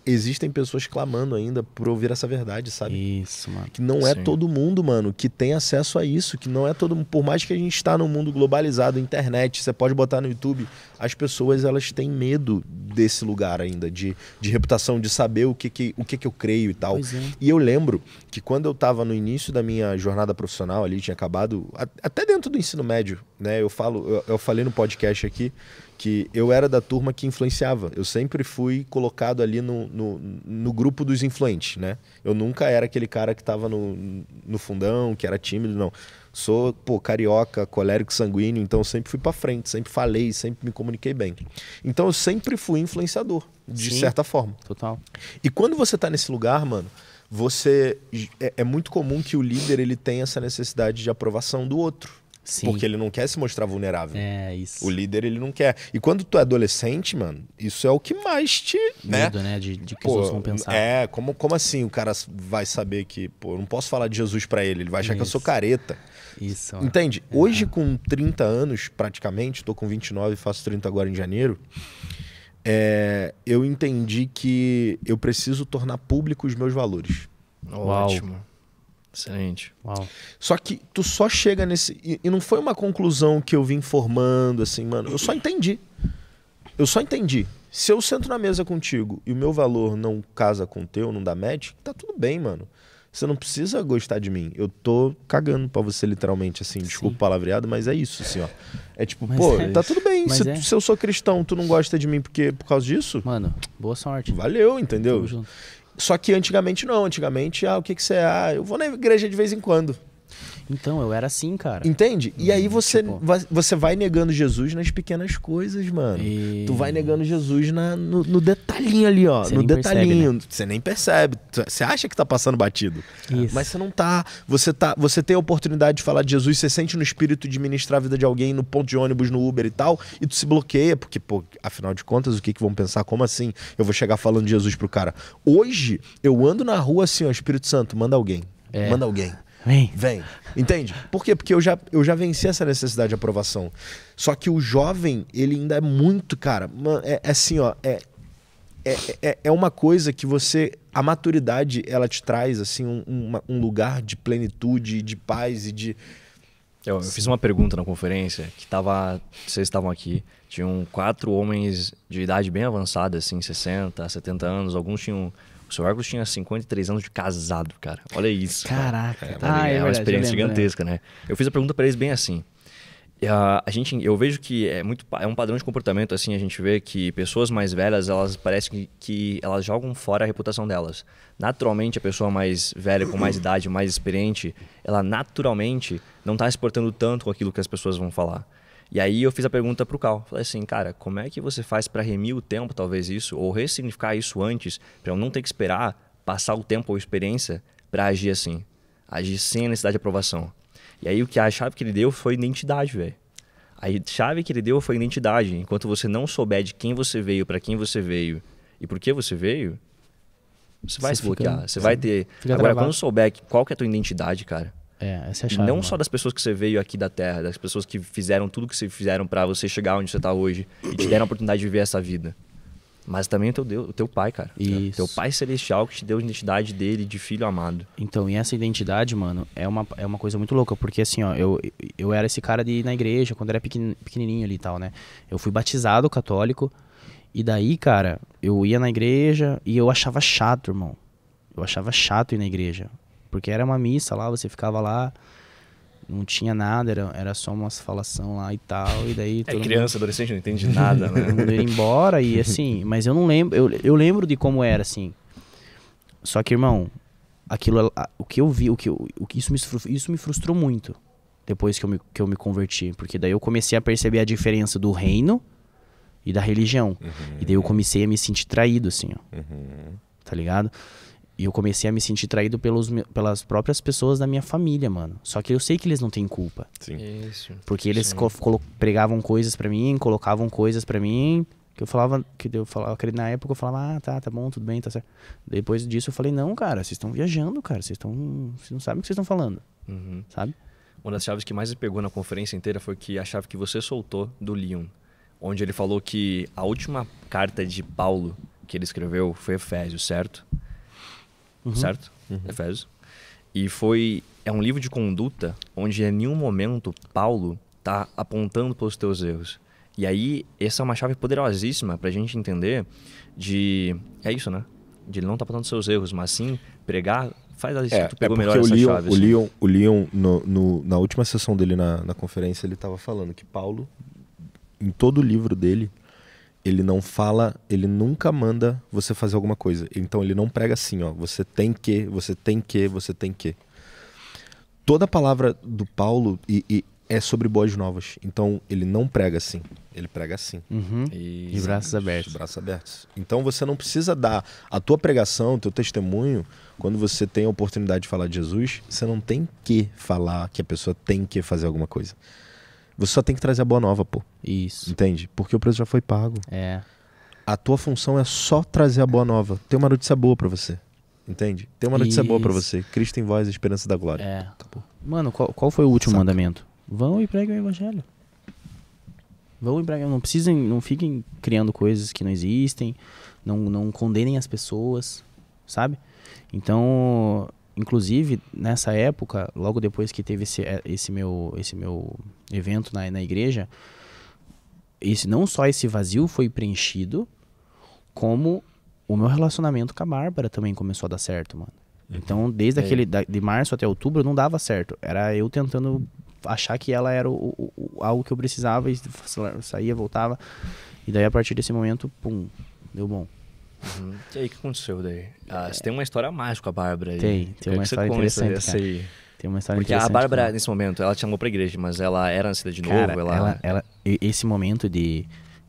A: existem pessoas clamando ainda por ouvir essa verdade, sabe?
C: Isso, mano.
A: Que não é todo mundo, mano, que tem acesso a isso, que não é todo mundo. Por mais que a gente está num mundo globalizado, internet, você pode botar no YouTube, as pessoas, elas têm medo desse lugar ainda, de reputação, de saber o que eu creio e tal. E eu lembro que quando eu tava no início da minha jornada profissional ali, tinha acabado, até dentro do ensino médio, né? Eu falei no podcast aqui, que eu era da turma que influenciava. Eu sempre fui colocado ali no grupo dos influentes, né? Eu nunca era aquele cara que estava no fundão, que era tímido, não. Sou, carioca, colérico sanguíneo, então eu sempre fui pra frente, sempre falei, sempre me comuniquei bem. Então eu sempre fui influenciador, de certa forma.
C: Total.
A: E quando você tá nesse lugar, mano, é muito comum que o líder ele tenha essa necessidade de aprovação do outro. Sim. Porque ele não quer se mostrar vulnerável.
C: É, isso.
A: O líder, ele não quer. E quando tu é adolescente, mano, isso é o que mais te...
C: Medo, né? De que os outros vão pensar.
A: Como assim o cara vai saber que... Pô, eu não posso falar de Jesus pra ele. Ele vai achar que eu sou careta.
C: Isso. Mano.
A: Entende? Hoje, com 30 anos, praticamente, tô com 29 e faço 30 agora em janeiro, eu entendi que eu preciso tornar público os meus valores.
B: Ótimo. Excelente.
C: Uau.
A: Só que tu só chega nesse... E não foi uma conclusão que eu vim formando, assim, mano. Eu só entendi. Se eu sento na mesa contigo e o meu valor não casa com o teu, não dá match, tá tudo bem, mano. Você não precisa gostar de mim. Eu tô cagando pra você, literalmente, assim. Desculpa o palavreado, mas é isso, assim, ó. É tipo, tá tudo bem. Se eu sou cristão, tu não gosta de mim por causa disso?
C: Mano, boa sorte.
A: Valeu, entendeu?
C: Tamo junto.
A: Só que antigamente não. Antigamente, o que você é? Eu vou na igreja de vez em quando.
C: Então, eu era assim, cara.
A: Entende? E aí você vai negando Jesus nas pequenas coisas, mano. Tu vai negando Jesus no detalhinho ali, ó. No detalhinho. Percebe, né? Você nem percebe. Você acha que tá passando batido.
C: Isso.
A: Mas você não tá. Você tem a oportunidade de falar de Jesus, você sente no espírito de ministrar a vida de alguém no ponto de ônibus, no Uber e tal, e tu se bloqueia, porque, afinal de contas, o que vão pensar? Como assim? Eu vou chegar falando de Jesus pro cara. Hoje, eu ando na rua assim, ó, Espírito Santo, manda alguém. Manda alguém. Vem. Entende? Por quê? Porque eu já venci essa necessidade de aprovação. Só que o jovem, ele ainda é muito, cara, assim, ó, é uma coisa que a maturidade, ela te traz, assim, um lugar de plenitude, de paz e de...
B: Eu fiz uma pergunta na conferência, vocês estavam aqui, tinham 4 homens de idade bem avançada, assim, 60, 70 anos, alguns tinham... O seu Hércules tinha 53 anos de casado, cara. Olha isso.
C: Caraca.
B: É uma experiência gigantesca, né? Eu fiz a pergunta pra eles bem assim. Eu vejo que é um padrão de comportamento, assim, a gente vê que pessoas mais velhas, elas parecem que elas jogam fora a reputação delas. Naturalmente, a pessoa mais velha, com mais idade, mais experiente, ela naturalmente não tá se portando tanto com aquilo que as pessoas vão falar. E aí eu fiz a pergunta pro Cal. Falei assim, cara, como é que você faz para remir o tempo, talvez isso, ou ressignificar isso antes, para eu não ter que esperar passar o tempo ou experiência para agir assim? Agir sem a necessidade de aprovação. E aí a chave que ele deu foi identidade, velho. A chave que ele deu foi identidade. Enquanto você não souber de quem você veio, para quem você veio e por que você veio, você vai se bloquear. Você vai ter... Agora, quando souber qual que é a tua identidade, cara...
C: essa é a chave,
B: não só das pessoas que você veio aqui da Terra, das pessoas que fizeram tudo que você fizeram para você chegar onde você tá hoje e te deram a oportunidade de viver essa vida. Mas também o teu pai, cara.
C: Isso.
B: Teu pai celestial que te deu a identidade dele de filho amado.
C: Então, e essa identidade, mano, é uma coisa muito louca. Porque assim, ó, eu era esse cara de ir na igreja quando era pequenininho ali e tal, né? Eu fui batizado católico. E daí, cara, eu ia na igreja e eu achava chato, irmão. Eu achava chato ir na igreja. Porque era uma missa lá, você ficava lá, não tinha nada, era só umas falação lá e tal, e daí...
B: Criança, adolescente, não entende nada, né?
C: Todo mundo ia embora e assim, mas eu não lembro, eu lembro de como era, assim. Só que, irmão, aquilo, o que eu vi, isso me frustrou muito, depois que eu me converti, porque daí eu comecei a perceber a diferença do reino e da religião, e daí eu comecei a me sentir traído, assim, ó, tá ligado? E eu comecei a me sentir traído pelas próprias pessoas da minha família, mano. Só que eu sei que eles não têm culpa.
A: Sim.
B: Isso.
C: Porque eles pregavam coisas pra mim, colocavam coisas pra mim, Que na época eu falava, tá bom, tudo bem, tá certo. Depois disso eu falei, não, cara, vocês estão viajando, cara, vocês não sabem o que vocês estão falando, sabe?
B: Uma das chaves que mais me pegou na conferência inteira foi que a chave que você soltou do Leon, onde ele falou que a última carta de Paulo que ele escreveu foi Efésios, certo? Certo? Efésios. E é um livro de conduta onde em nenhum momento Paulo tá apontando pelos teus erros. E aí, essa é uma chave poderosíssima pra gente entender é isso, né? De ele não tá apontando seus erros, mas sim pregar, faz isso que tu pegou melhor essa chave.
A: O Leon na última sessão dele na conferência, ele tava falando que Paulo, em todo o livro dele, ele nunca manda você fazer alguma coisa. Então ele não prega assim, ó, você tem que. Toda a palavra do Paulo é sobre boas novas. Então ele não prega assim, ele prega assim.
C: E braços abertos.
A: Braços abertos. Então você não precisa dar a tua pregação, o teu testemunho, quando você tem a oportunidade de falar de Jesus, você não tem que falar que a pessoa tem que fazer alguma coisa. Você só tem que trazer a boa nova, pô.
C: Isso.
A: Entende? Porque o preço já foi pago.
C: É.
A: A tua função é só trazer a boa nova. Tem uma notícia boa pra você. Entende? Tem uma notícia boa pra você. Cristo em vós, a esperança da glória.
C: É. Acabou. Mano, qual foi o último mandamento? Vão e preguem o evangelho. Vão e preguem. Não fiquem criando coisas que não existem. Não condenem as pessoas. Sabe? Então... Inclusive, nessa época, logo depois que teve esse meu evento na igreja, não só esse vazio foi preenchido, como o meu relacionamento com a Bárbara também começou a dar certo, mano. Então, desde de março até outubro, não dava certo. Era eu tentando achar que ela era algo que eu precisava, e saía, voltava. E daí, a partir desse momento, pum, deu bom.
B: E aí, o que aconteceu daí? Você tem uma história mágica com a Bárbara aí.
C: Tem uma história interessante, cara. Tem uma história
B: interessante. Porque a Bárbara, nesse momento, ela te chamou pra igreja, mas ela era nascida de novo?
C: Esse momento de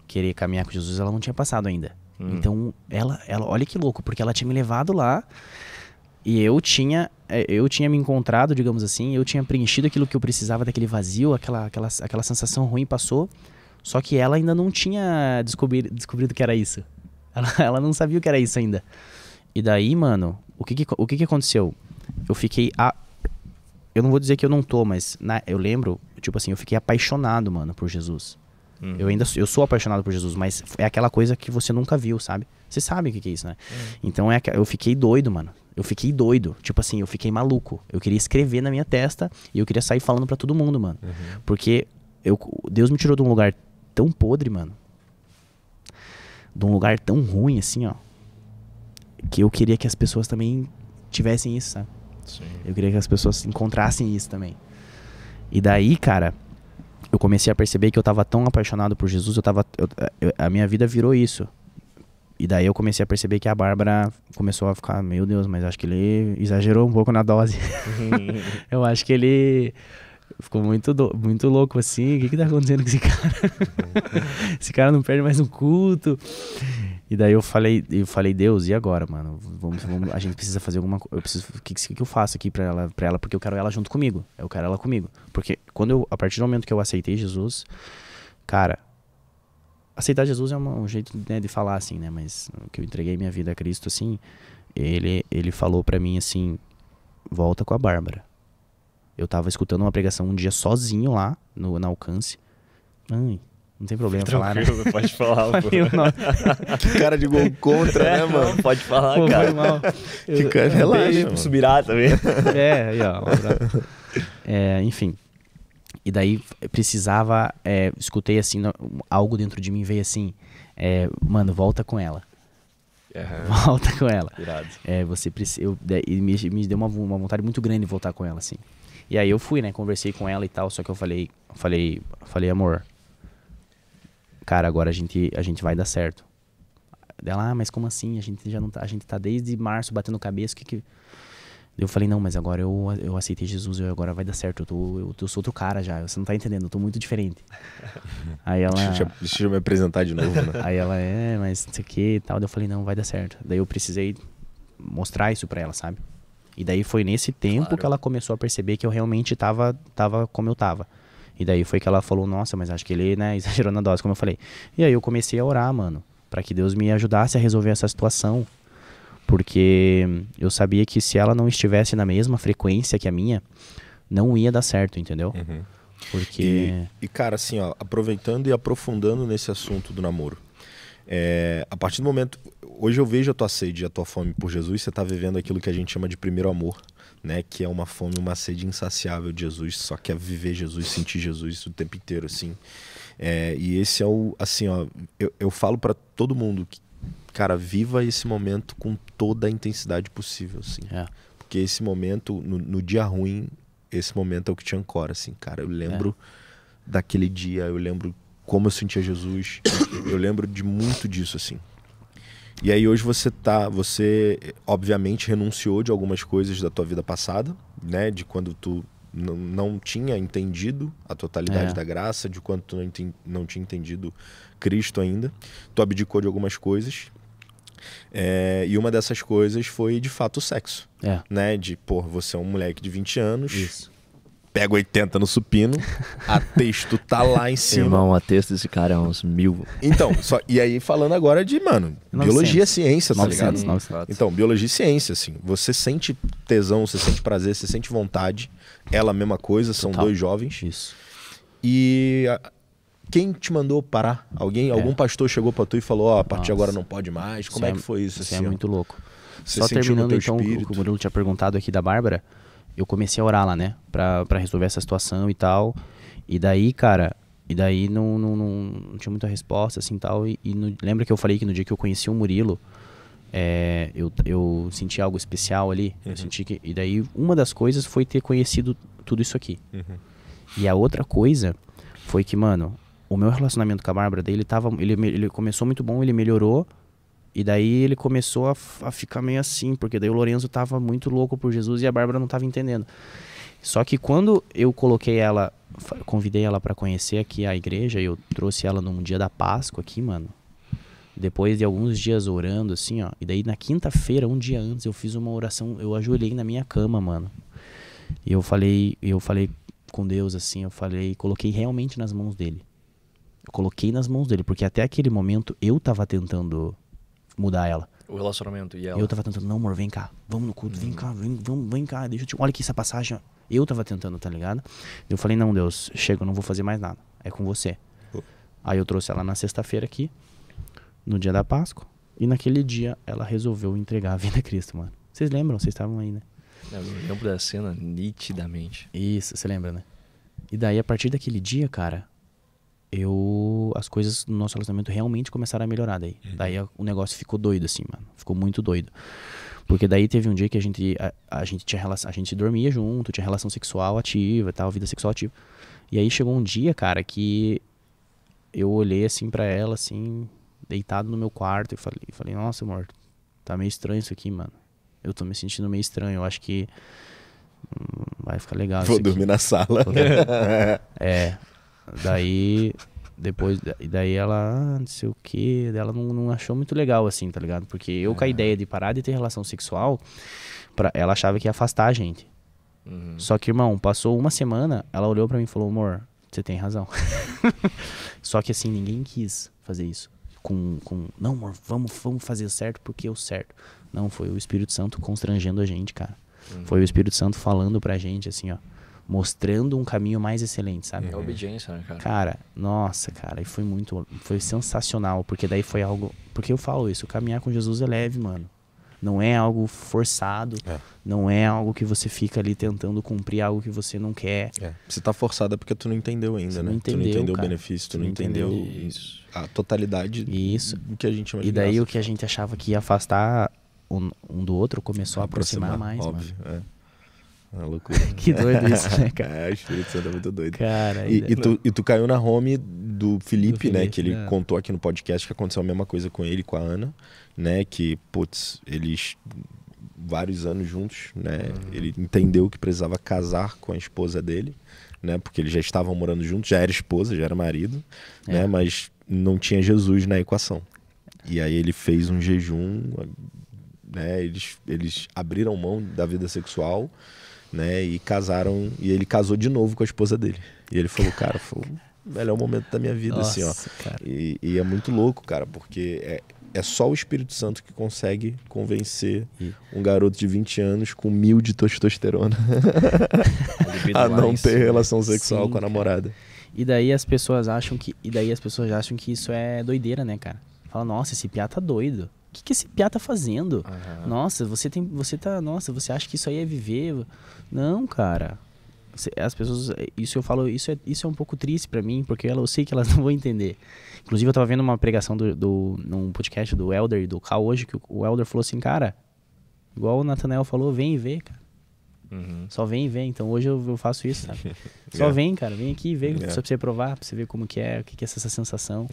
C: querer caminhar com Jesus, ela não tinha passado ainda. Então, ela, olha que louco, porque ela tinha me levado lá e eu tinha me encontrado, digamos assim, eu tinha preenchido aquilo que eu precisava daquele vazio, aquela sensação ruim passou, só que ela ainda não tinha descobrido que era isso. Ela não sabia o que era isso ainda. E daí, mano, o que aconteceu? Eu fiquei... Eu não vou dizer que eu não tô, mas eu lembro, tipo assim, eu fiquei apaixonado, mano, por Jesus. Eu sou apaixonado por Jesus, mas é aquela coisa que você nunca viu, sabe? Você sabe o que é isso, né? Então eu fiquei doido, mano. Eu fiquei doido. Tipo assim, eu fiquei maluco. Eu queria escrever na minha testa e eu queria sair falando pra todo mundo, mano. Porque Deus me tirou de um lugar tão podre, mano. De um lugar tão ruim, assim, ó. Que eu queria que as pessoas também tivessem isso, sabe?
B: Sim.
C: Eu queria que as pessoas encontrassem isso também. E daí, cara, eu comecei a perceber que eu tava tão apaixonado por Jesus, a minha vida virou isso. E daí eu comecei a perceber que a Bárbara começou a ficar, meu Deus, mas acho que ele exagerou um pouco na dose. Eu acho que ele... ficou muito louco assim. O que tá acontecendo com esse cara? Esse cara não perde mais um culto. E daí eu falei, Deus, e agora, mano? A gente precisa fazer alguma coisa. O que eu faço aqui pra ela? Porque eu quero ela junto comigo. Eu quero ela comigo. Porque a partir do momento que eu aceitei Jesus, cara, aceitar Jesus é um jeito, né, de falar assim, né? Mas que eu entreguei minha vida a Cristo, assim, ele falou pra mim assim, volta com a Bárbara. Eu tava escutando uma pregação um dia sozinho lá, na Alcance. Ai, não tem problema falar, né?
B: Pode falar, pô.
A: Que cara de gol contra, né, mano?
B: Pode falar,
C: pô,
B: cara.
C: Foi mal.
A: Que cara, relaxa.
B: Subirá também.
C: Aí, ó. Enfim. E daí precisava, escutei assim, algo dentro de mim veio assim, mano, volta com ela. Volta com ela.
B: Irado.
C: Você precisa. Me deu uma vontade muito grande de voltar com ela, assim. E aí eu fui, né? Conversei com ela e tal, só que eu falei, amor, cara, agora a gente vai dar certo. Ela, mas como assim? A gente tá desde março batendo cabeça, Eu falei, não, mas agora eu aceitei Jesus, agora vai dar certo, eu sou outro cara já, você não tá entendendo, eu tô muito diferente. Aí ela...
A: Deixa eu me apresentar de novo, né?
C: Aí ela, mas não sei o que e tal, daí eu falei, não, vai dar certo. Daí eu precisei mostrar isso pra ela, sabe? E daí foi nesse tempo que ela começou a perceber que eu realmente tava como eu tava. E daí foi que ela falou, nossa, mas acho que ele, né, exagerou na dose, como eu falei. E aí eu comecei a orar, mano, pra que Deus me ajudasse a resolver essa situação. Porque eu sabia que se ela não estivesse na mesma frequência que a minha, não ia dar certo, entendeu? Porque...
A: E cara, assim, ó, aproveitando e aprofundando nesse assunto do namoro. A partir do momento... Hoje eu vejo a tua sede e a tua fome por Jesus, você tá vivendo aquilo que a gente chama de primeiro amor, né? Que é uma fome, uma sede insaciável de Jesus, só quer viver Jesus, sentir Jesus o tempo inteiro, assim. E esse é o... Assim, ó, eu falo pra todo mundo que, cara, viva esse momento com toda a intensidade possível, assim. Porque esse momento, no dia ruim, esse momento é o que te ancora, assim, cara. Eu lembro daquele dia, eu lembro como eu sentia Jesus, eu lembro de muito disso, assim. E aí hoje você obviamente renunciou de algumas coisas da tua vida passada, né? De quando tu não tinha entendido a totalidade da graça, de quando tu não tinha entendido Cristo ainda. Tu abdicou de algumas coisas. E uma dessas coisas foi, de fato, o sexo. Né? Você é um moleque de 20 anos...
C: Isso.
A: Pega 80 no supino, a texto tá lá em cima.
B: Irmão, a texto desse cara é uns 1000.
A: Então, e aí falando agora de, mano, 900. Biologia e ciência, tá 900, ligado?
C: 900.
A: Então, biologia e ciência, assim. Você sente tesão, você sente prazer, você sente vontade. Ela a mesma coisa, são dois jovens.
C: Isso.
A: E quem te mandou parar? Algum pastor chegou pra tu e falou, a partir de agora não pode mais? Como é que foi isso?
C: Isso
A: assim,
C: é muito louco.
A: Você
C: só terminando então
A: espírito?
C: O que o Murilo tinha perguntado aqui da Bárbara, eu comecei a orar lá, né? Pra resolver essa situação e tal. E daí, cara... não tinha muita resposta, assim, tal. Lembra que eu falei que no dia que eu conheci o Murilo, eu senti algo especial ali. Eu senti que... E daí, uma das coisas foi ter conhecido tudo isso aqui. E a outra coisa foi que, mano... O meu relacionamento com a Bárbara, daí ele começou muito bom, ele melhorou. E daí ele começou a ficar meio assim, porque daí o Lorenzo tava muito louco por Jesus e a Bárbara não tava entendendo. Só que quando eu convidei ela pra conhecer aqui a igreja, eu trouxe ela num dia da Páscoa aqui, mano. Depois de alguns dias orando, assim, ó. E daí na quinta-feira, um dia antes, eu fiz uma oração, eu ajoelhei na minha cama, mano. E eu falei com Deus, assim, coloquei realmente nas mãos dele. Eu coloquei nas mãos dele, porque até aquele momento eu tava tentando mudar ela.
B: O relacionamento e ela.
C: Eu tava tentando, não, amor, vem cá, vamos no culto, vem cá, vem cá, olha aqui essa passagem, ó. Eu tava tentando, tá ligado? Eu falei, não, Deus, chega, eu não vou fazer mais nada, é com você. Aí eu trouxe ela na sexta-feira aqui, no dia da Páscoa, e naquele dia ela resolveu entregar a vida a Cristo, mano. Vocês lembram? Vocês estavam aí, né?
B: Eu lembro da cena nitidamente.
C: Isso, você lembra, né? E daí, a partir daquele dia, cara, as coisas no nosso relacionamento realmente começaram a melhorar daí. Daí o negócio ficou doido, assim, mano. Ficou muito doido. Porque daí teve um dia que a gente dormia junto, tinha relação sexual ativa e tal, vida sexual ativa. E aí chegou um dia, cara, que eu olhei assim pra ela, assim, deitado no meu quarto e falei, nossa, amor, tá meio estranho isso aqui, mano. Eu tô me sentindo meio estranho, eu acho que vai ficar legal.
A: Vou dormir na sala.
C: Daí ela, não sei o que, ela não achou muito legal assim, tá ligado? Porque eu com a ideia de parar de ter relação sexual, ela achava que ia afastar a gente. Só que, irmão, passou uma semana, ela olhou pra mim e falou, amor, você tem razão. Só que assim, ninguém quis fazer isso. Não, amor, vamos fazer certo porque é o certo. Não, foi o Espírito Santo constrangendo a gente, cara. Foi o Espírito Santo falando pra gente, assim, ó. Mostrando um caminho mais excelente, sabe?
B: É obediência, né, cara?
C: Cara, nossa, cara, e foi sensacional, porque daí foi algo... Porque eu falo isso, caminhar com Jesus é leve, mano. Não é algo forçado, não é algo que você fica ali tentando cumprir algo que você não quer.
A: Você tá forçado é porque tu não entendeu ainda, né? Tu não entendeu o benefício, tu não entendeu a totalidade do que a gente imagina.
C: E daí o que a gente achava que ia afastar um do outro começou a aproximar mais, óbvio, mano.
A: É uma loucura.
C: Que doido isso, né, cara?
A: O Espírito Santo é muito doido.
C: Cara,
A: e tu caiu na home do Felipe, né? Que ele contou aqui no podcast que aconteceu a mesma coisa com ele e com a Ana, né? Que, putz, eles... vários anos juntos, né? Ele entendeu que precisava casar com a esposa dele, né? Porque eles já estavam morando juntos, já era esposa, já era marido, né? Mas não tinha Jesus na equação. E aí ele fez um jejum, né? Eles abriram mão da vida sexual, né? E casaram, e ele casou de novo com a esposa dele. E ele falou, cara, foi o melhor momento da minha vida,
C: Nossa,
A: assim, ó.
C: cara.
A: E é muito louco, cara, porque é só o Espírito Santo que consegue convencer um garoto de 20 anos com 1000 de testosterona a não ter relação sexual com a namorada.
C: E daí as pessoas acham que isso é doideira, né, cara? Fala, nossa, esse piá tá doido. O que esse piá tá fazendo? Nossa, você acha que isso aí é viver? Não, cara. As pessoas, isso eu falo, isso é um pouco triste pra mim, porque eu sei que elas não vão entender. Inclusive eu tava vendo uma pregação num podcast do Elder e do Cal hoje, que o Elder falou assim, cara, igual o Nathanael falou, vem e vê, cara. Só vem e vê. Então hoje eu faço isso, sabe? Só vem, cara, vem aqui e vê, só pra você provar, pra você ver como que é, o que é essa sensação.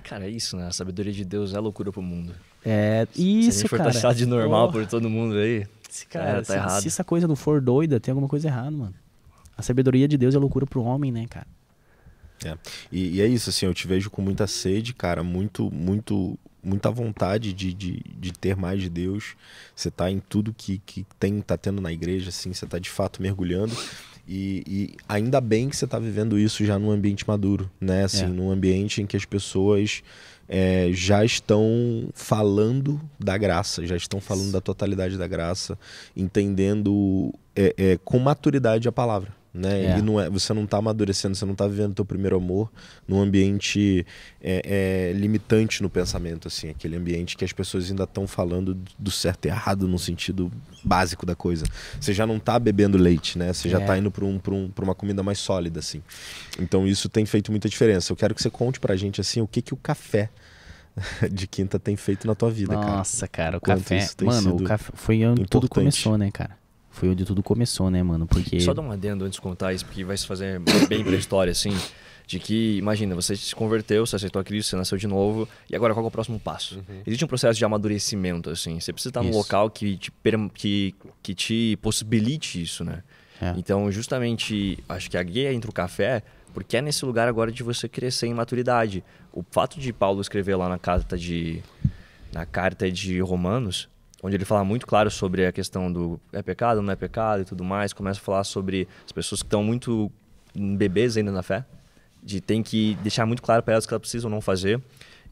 B: Cara, é isso, né? A sabedoria de Deus é loucura pro mundo.
C: É isso,
B: se a gente for
C: cara.
B: taxado de normal por todo mundo aí,
C: cara,
B: tá errado.
C: Se essa coisa não for doida, tem alguma coisa errada, mano. A sabedoria de Deus é loucura pro homem, né, cara?
A: E é isso, assim, eu te vejo com muita sede, cara, muita vontade de ter mais de Deus. Você tá em tudo que tá tendo na igreja, assim, você tá de fato mergulhando. E ainda bem que você tá vivendo isso já num ambiente maduro, né? Assim, num ambiente em que as pessoas já estão falando da graça, já estão falando da totalidade da graça, entendendo com maturidade a palavra. Né? Você não está amadurecendo, você não está vivendo o teu primeiro amor num ambiente limitante no pensamento, assim, aquele ambiente que as pessoas ainda estão falando do certo e errado no sentido básico da coisa. Você já não está bebendo leite, né? Você já está indo para uma comida mais sólida, assim. Então isso tem feito muita diferença. Eu quero que você conte pra gente assim, o que o café de quinta tem feito na tua vida, cara.
C: Nossa, cara, o café, mano, o café foi onde tudo começou, né, cara? Foi onde tudo começou, né, mano? Porque...
B: Só dar um adendo antes de contar isso, porque vai se fazer bem pra história, assim. De que, imagina, você se converteu, você aceitou a Cristo, você nasceu de novo. E agora, qual é o próximo passo? Existe um processo de amadurecimento, assim. Você precisa estar num local que te possibilite isso, né? Então, justamente, acho que a guia entre o café, porque é nesse lugar agora de você crescer em maturidade. O fato de Paulo escrever lá na carta de Romanos, onde ele fala muito claro sobre a questão do é pecado, não é pecado e tudo mais, começa a falar sobre as pessoas que estão muito bebês ainda na fé, tem que deixar muito claro para elas que elas precisam não fazer,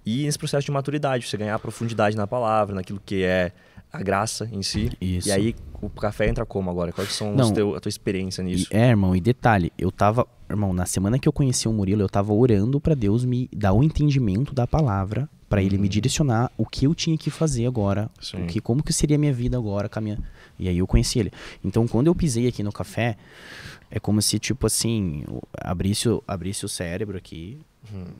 B: e nesse processo de maturidade, você ganhar profundidade na palavra, naquilo que é a graça em si.
C: Isso.
B: E aí o café entra como agora? Quais são a tua experiência nisso?
C: Irmão, e detalhe, irmão, na semana que eu conheci o Murilo, eu tava orando para Deus me dar o entendimento da palavra, para ele me direcionar o que eu tinha que fazer agora, como que seria a minha vida agora, e aí eu conheci ele. Então, quando eu pisei aqui no café, é como se, tipo assim, abrisse o cérebro aqui,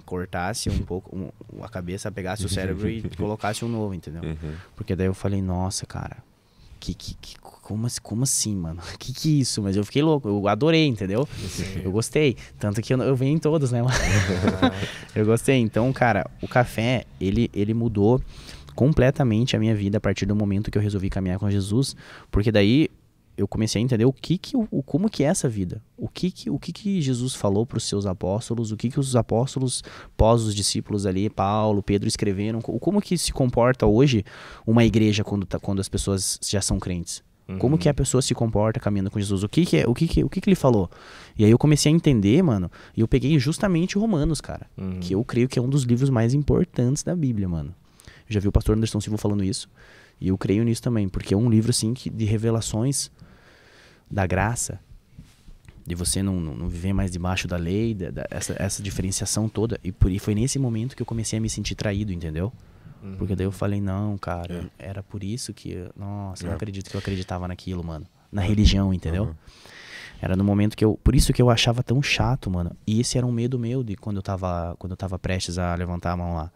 C: cortasse um pouco a cabeça, pegasse o cérebro e colocasse um novo, entendeu? Porque daí eu falei, nossa, cara, como assim, mano? Que é isso? Mas eu fiquei louco, eu adorei, entendeu? Eu gostei. Tanto que eu venho em todos, né, mano? Eu gostei. Então, cara, o café, ele mudou completamente a minha vida a partir do momento que eu resolvi caminhar com Jesus, porque daí eu comecei a entender como que é essa vida. O que Jesus falou para os seus apóstolos, o que os apóstolos, pós os discípulos ali, Paulo, Pedro, escreveram, como que se comporta hoje uma igreja quando as pessoas já são crentes. Como que a pessoa se comporta caminhando com Jesus? O que ele falou? E aí eu comecei a entender, mano, e eu peguei justamente Romanos, cara, que eu creio que é um dos livros mais importantes da Bíblia, mano. Eu já vi o pastor Anderson Silva falando isso, e eu creio nisso também, porque é um livro, assim, de revelações da graça, de você não viver mais debaixo da lei, essa diferenciação toda, e foi nesse momento que eu comecei a me sentir traído, entendeu? Porque daí eu falei, não, cara, era por isso que... Nossa, eu não acredito que eu acreditava naquilo, mano. Na religião, entendeu? Era no momento que por isso que eu achava tão chato, mano. E esse era um medo meu de quando eu tava prestes a levantar a mão lá.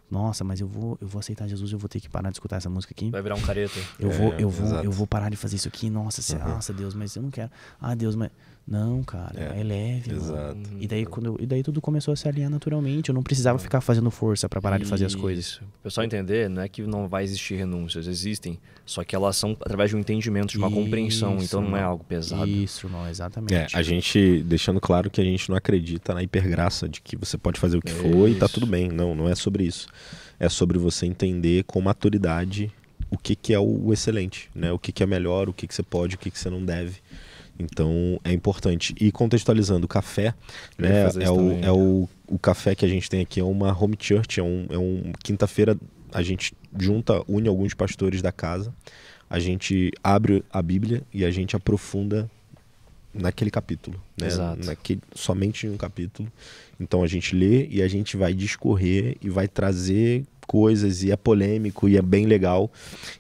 C: Nossa, mas eu vou aceitar Jesus, eu vou ter que parar de escutar essa música aqui.
B: Vai virar um careta.
C: Eu vou parar de fazer isso aqui. Nossa, Deus, mas eu não quero. Ah, Deus, mas... Não, cara, é leve.
A: Exato.
C: Mano. E daí tudo começou a se alinhar naturalmente. Eu não precisava ficar fazendo força pra parar de fazer as coisas.
B: O pessoal entender, não é que não vai existir renúncias, existem. Só que elas são através de um entendimento, de uma compreensão. Então não é algo pesado.
C: Isso, irmão, exatamente.
A: A gente, deixando claro que a gente não acredita na hipergraça de que você pode fazer o que for e tá tudo bem. Não é sobre isso. É sobre você entender com maturidade o que é o excelente, né? O que é melhor, o que você pode, o que você não deve. Então é importante. E contextualizando, o café, né, o café que a gente tem aqui é uma home church, quinta-feira a gente une alguns pastores da casa, a gente abre a Bíblia e a gente aprofunda naquele capítulo, né? Somente em um capítulo. Então a gente lê e a gente vai discorrer e vai trazer coisas, e é polêmico e é bem legal.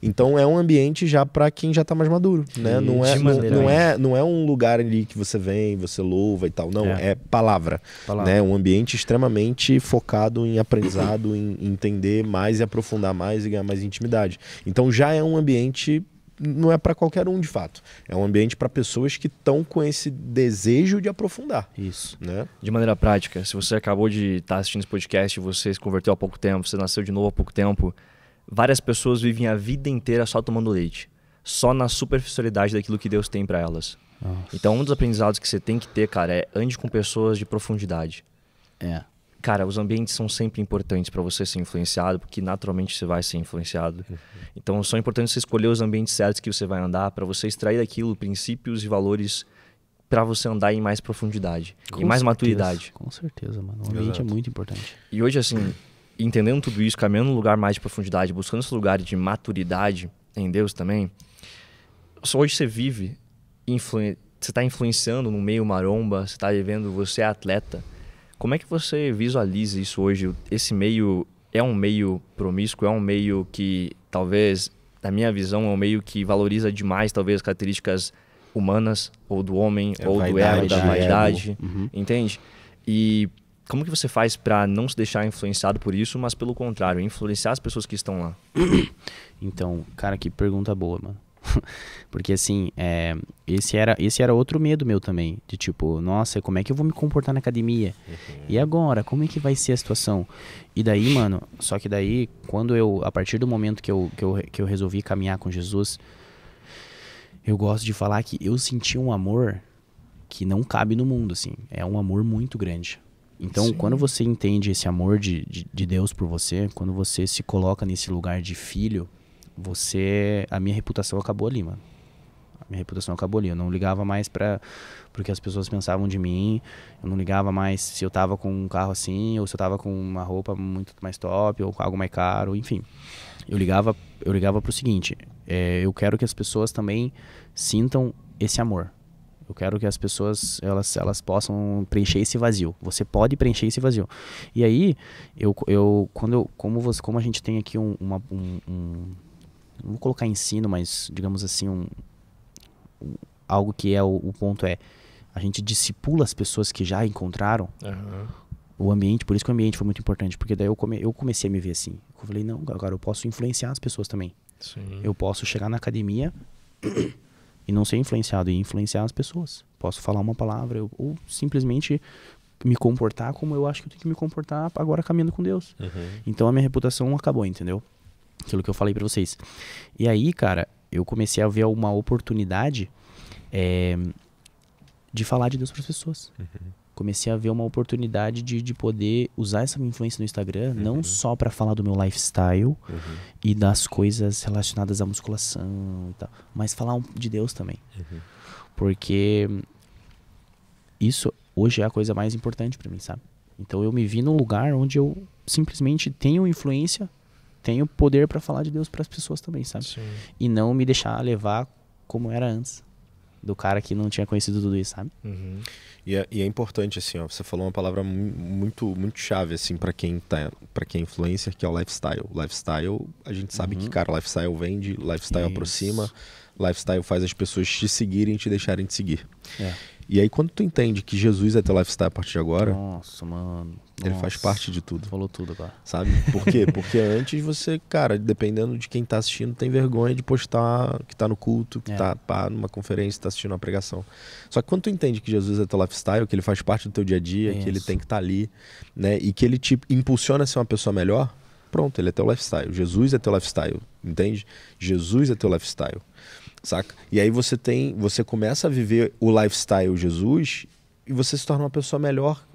A: Então é um ambiente já para quem já tá mais maduro, né? Não é um lugar ali que você vem, você louva e tal. Não, é palavra. Né? Um ambiente extremamente focado em aprendizado, em entender mais e aprofundar mais e ganhar mais intimidade. Então já é um ambiente, não é para qualquer um de fato. É um ambiente para pessoas que estão com esse desejo de aprofundar.
C: Isso.
A: Né?
B: De maneira prática, se você acabou de estar assistindo esse podcast, você se converteu há pouco tempo, você nasceu de novo há pouco tempo, várias pessoas vivem a vida inteira só tomando leite. Só na superficialidade daquilo que Deus tem para elas. Nossa. Então, um dos aprendizados que você tem que ter, cara, é ande com pessoas de profundidade. Cara, os ambientes são sempre importantes para você ser influenciado, porque naturalmente você vai ser influenciado. Então, são importantes você escolher os ambientes certos que você vai andar, para você extrair daquilo princípios e valores para você andar em mais profundidade, em mais maturidade.
C: Com certeza, mano. O ambiente é muito importante.
B: E hoje, assim, entendendo tudo isso, caminhando num lugar mais de profundidade, buscando esse lugar de maturidade em Deus também, hoje você vive, você está influenciando no meio maromba, você está vivendo, você é atleta. Como é que você visualiza isso hoje? Esse meio é um meio promíscuo, é um meio que talvez, na minha visão, é um meio que valoriza demais talvez as características humanas, ou do homem, ou do ego, da vaidade, entende? E como que você faz para não se deixar influenciado por isso, mas pelo contrário, influenciar as pessoas que estão lá?
C: Então, cara, que pergunta boa, mano. Porque assim, esse era outro medo meu também, de tipo, nossa, como é que eu vou me comportar na academia? E agora, como é que vai ser a situação? E daí, mano, só que daí, a partir do momento que eu resolvi caminhar com Jesus, eu gosto de falar que eu senti um amor que não cabe no mundo, assim, é um amor muito grande. Então, quando você entende esse amor de Deus por você, quando você se coloca nesse lugar de filho, a minha reputação acabou ali, mano. A minha reputação acabou ali. Eu não ligava mais pro que as pessoas pensavam de mim. Eu não ligava mais se eu tava com um carro assim, ou se eu tava com uma roupa muito mais top, ou com algo mais caro, enfim. Eu ligava pro seguinte, eu quero que as pessoas também sintam esse amor. Eu quero que as pessoas, elas possam preencher esse vazio. Você pode preencher esse vazio. E aí, como a gente tem aqui não vou colocar ensino, mas digamos assim, algo que o ponto a gente discipula as pessoas que já encontraram o ambiente, por isso que o ambiente foi muito importante, porque daí eu comecei a me ver assim. Eu falei, não, agora eu posso influenciar as pessoas também.
B: Sim.
C: Eu posso chegar na academia e não ser influenciado, e influenciar as pessoas. Posso falar uma palavra, ou simplesmente me comportar como eu acho que eu tenho que me comportar agora caminhando com Deus. Então a minha reputação acabou, entendeu? Aquilo que eu falei pra vocês. E aí, cara, eu comecei a ver uma oportunidade de falar de Deus para as pessoas. Comecei a ver uma oportunidade de poder usar essa minha influência no Instagram, não só para falar do meu lifestyle e das coisas relacionadas à musculação e tal, mas falar de Deus também. Porque isso hoje é a coisa mais importante para mim, sabe? Então eu me vi num lugar onde eu simplesmente tenho influência, tenho poder para falar de Deus para as pessoas também, sabe? Sim. E não me deixar levar como era antes, do cara que não tinha conhecido tudo isso, sabe?
A: E é importante, assim, ó, você falou uma palavra muito chave, assim, para quem é influencer, que é o lifestyle. Lifestyle, a gente sabe que, cara, lifestyle vende, lifestyle aproxima, lifestyle faz as pessoas te seguirem e te deixarem de seguir. E aí, quando tu entende que Jesus é teu lifestyle a partir de agora...
C: Nossa, mano.
A: Ele faz parte de tudo.
C: Falou tudo agora.
A: Sabe? Por quê? Porque antes você, cara, dependendo de quem tá assistindo, tem vergonha de postar que tá no culto, que tá numa conferência, tá assistindo uma pregação. Só que quando tu entende que Jesus é teu lifestyle, que ele faz parte do teu dia a dia, que ele tem que estar ali, né? E que ele te impulsiona a ser uma pessoa melhor, pronto, ele é teu lifestyle. Jesus é teu lifestyle, entende? Jesus é teu lifestyle. Saca? E aí você começa a viver o lifestyle Jesus e você se torna uma pessoa melhor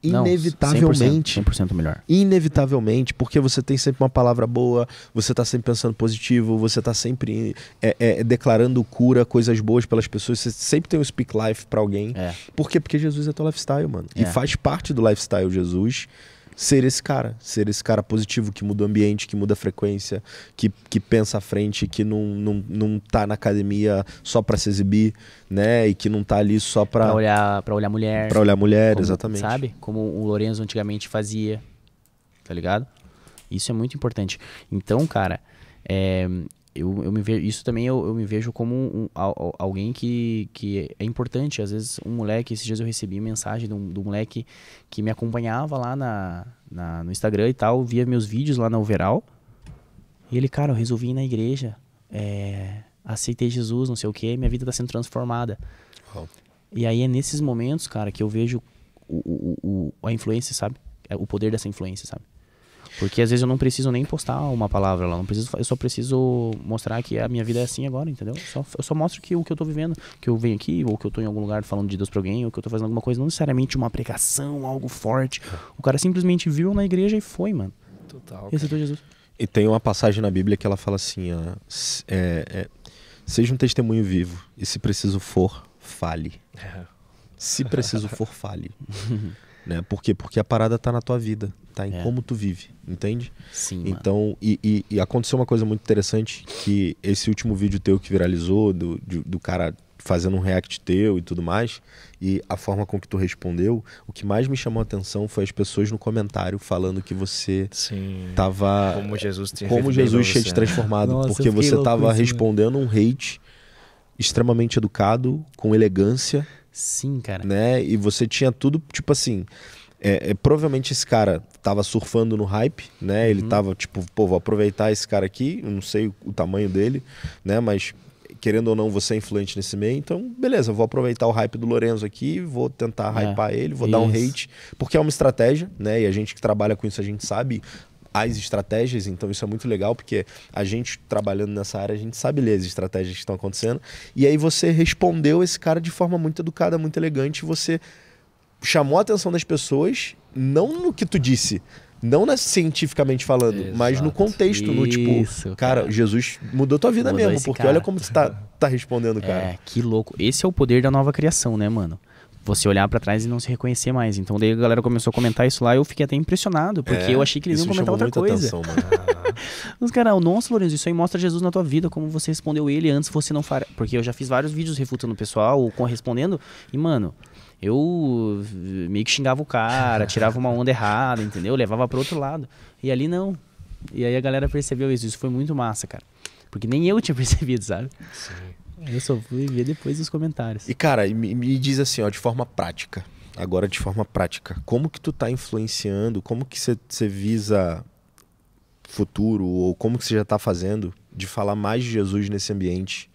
A: inevitavelmente.
C: 100% melhor.
A: Inevitavelmente, porque você tem sempre uma palavra boa, você tá sempre pensando positivo, você tá sempre declarando cura, coisas boas pelas pessoas, você sempre tem um speak life pra alguém. Por quê? Porque Jesus é teu lifestyle, mano. E faz parte do lifestyle Jesus ser esse cara positivo, que muda o ambiente, que muda a frequência, que pensa à frente, que não tá na academia só pra se exibir, né? E que não tá ali só pra
C: olhar mulher.
A: Pra olhar mulher,
C: como,
A: exatamente.
C: Sabe? Como o Lorenzo antigamente fazia, tá ligado? Isso é muito importante. Então, cara, eu me vejo, isso também eu me vejo como alguém que é importante. Às vezes um moleque, esses dias eu recebi mensagem do moleque que me acompanhava lá no Instagram e tal, via meus vídeos lá na Overall, e ele, cara, eu resolvi ir na igreja, aceitei Jesus, não sei o que, minha vida tá sendo transformada. E aí é nesses momentos, cara, que eu vejo a influência, sabe? O poder dessa influência, sabe? Porque às vezes eu não preciso nem postar uma palavra lá, eu só preciso mostrar que a minha vida é assim agora, entendeu? Eu só mostro o que eu tô vivendo, que eu venho aqui, ou que eu tô em algum lugar falando de Deus pra alguém, ou que eu tô fazendo alguma coisa, não necessariamente uma pregação, algo forte. O cara simplesmente viu na igreja e foi, mano.
B: Total.
C: E aceitou Jesus.
A: E tem uma passagem na Bíblia que ela fala assim, seja um testemunho vivo, e se preciso for, fale. Se preciso for, fale. Né? Por quê? Porque a parada tá na tua vida, tá em como tu vive, entende?
C: Sim,
A: então, e aconteceu uma coisa muito interessante, que esse último vídeo teu que viralizou, do cara fazendo um react teu e tudo mais, e a forma com que tu respondeu, o que mais me chamou a atenção foi as pessoas no comentário falando que você tava... Como Jesus tinha te transformado. Nossa, porque você tava respondendo um hate extremamente educado, com elegância.
C: Sim, cara.
A: Né? E você tinha tudo, tipo assim... provavelmente esse cara tava surfando no hype, né? Ele tava, tipo, pô, vou aproveitar esse cara aqui, eu não sei o tamanho dele, né? Mas, querendo ou não, você é influente nesse meio, então, beleza, eu vou aproveitar o hype do Lorenzo aqui, vou tentar hypar ele, vou dar um hate, porque é uma estratégia, né? E a gente que trabalha com isso, a gente sabe as estratégias, então isso é muito legal, porque a gente trabalhando nessa área, a gente sabe ler as estratégias que estão acontecendo, e aí você respondeu esse cara de forma muito educada, muito elegante, você chamou a atenção das pessoas, não no que tu disse, não cientificamente falando, mas no contexto, no tipo, cara, Jesus mudou tua vida mesmo, porque olha como tu tá respondendo, cara.
C: Que louco. Esse é o poder da nova criação, né, mano? Você olhar pra trás e não se reconhecer mais. Então daí a galera começou a comentar isso lá e eu fiquei até impressionado, porque eu achei que eles iam comentar outra coisa. Atenção, os caras, nossa, Lorenzo, isso aí mostra Jesus na tua vida, como você respondeu ele antes você não faria. Porque eu já fiz vários vídeos refutando o pessoal, respondendo, e mano, eu meio que xingava o cara, tirava uma onda errada, entendeu? Levava pro outro lado. E ali não. E aí a galera percebeu isso. Isso foi muito massa, cara. Porque nem eu tinha percebido, sabe? Sim. Eu só fui ver depois dos comentários.
A: E cara, me diz assim, ó, de forma prática. Agora de forma prática. Como que tu tá influenciando? Como que você visa futuro? Ou como que você já tá fazendo de falar mais de Jesus nesse ambiente?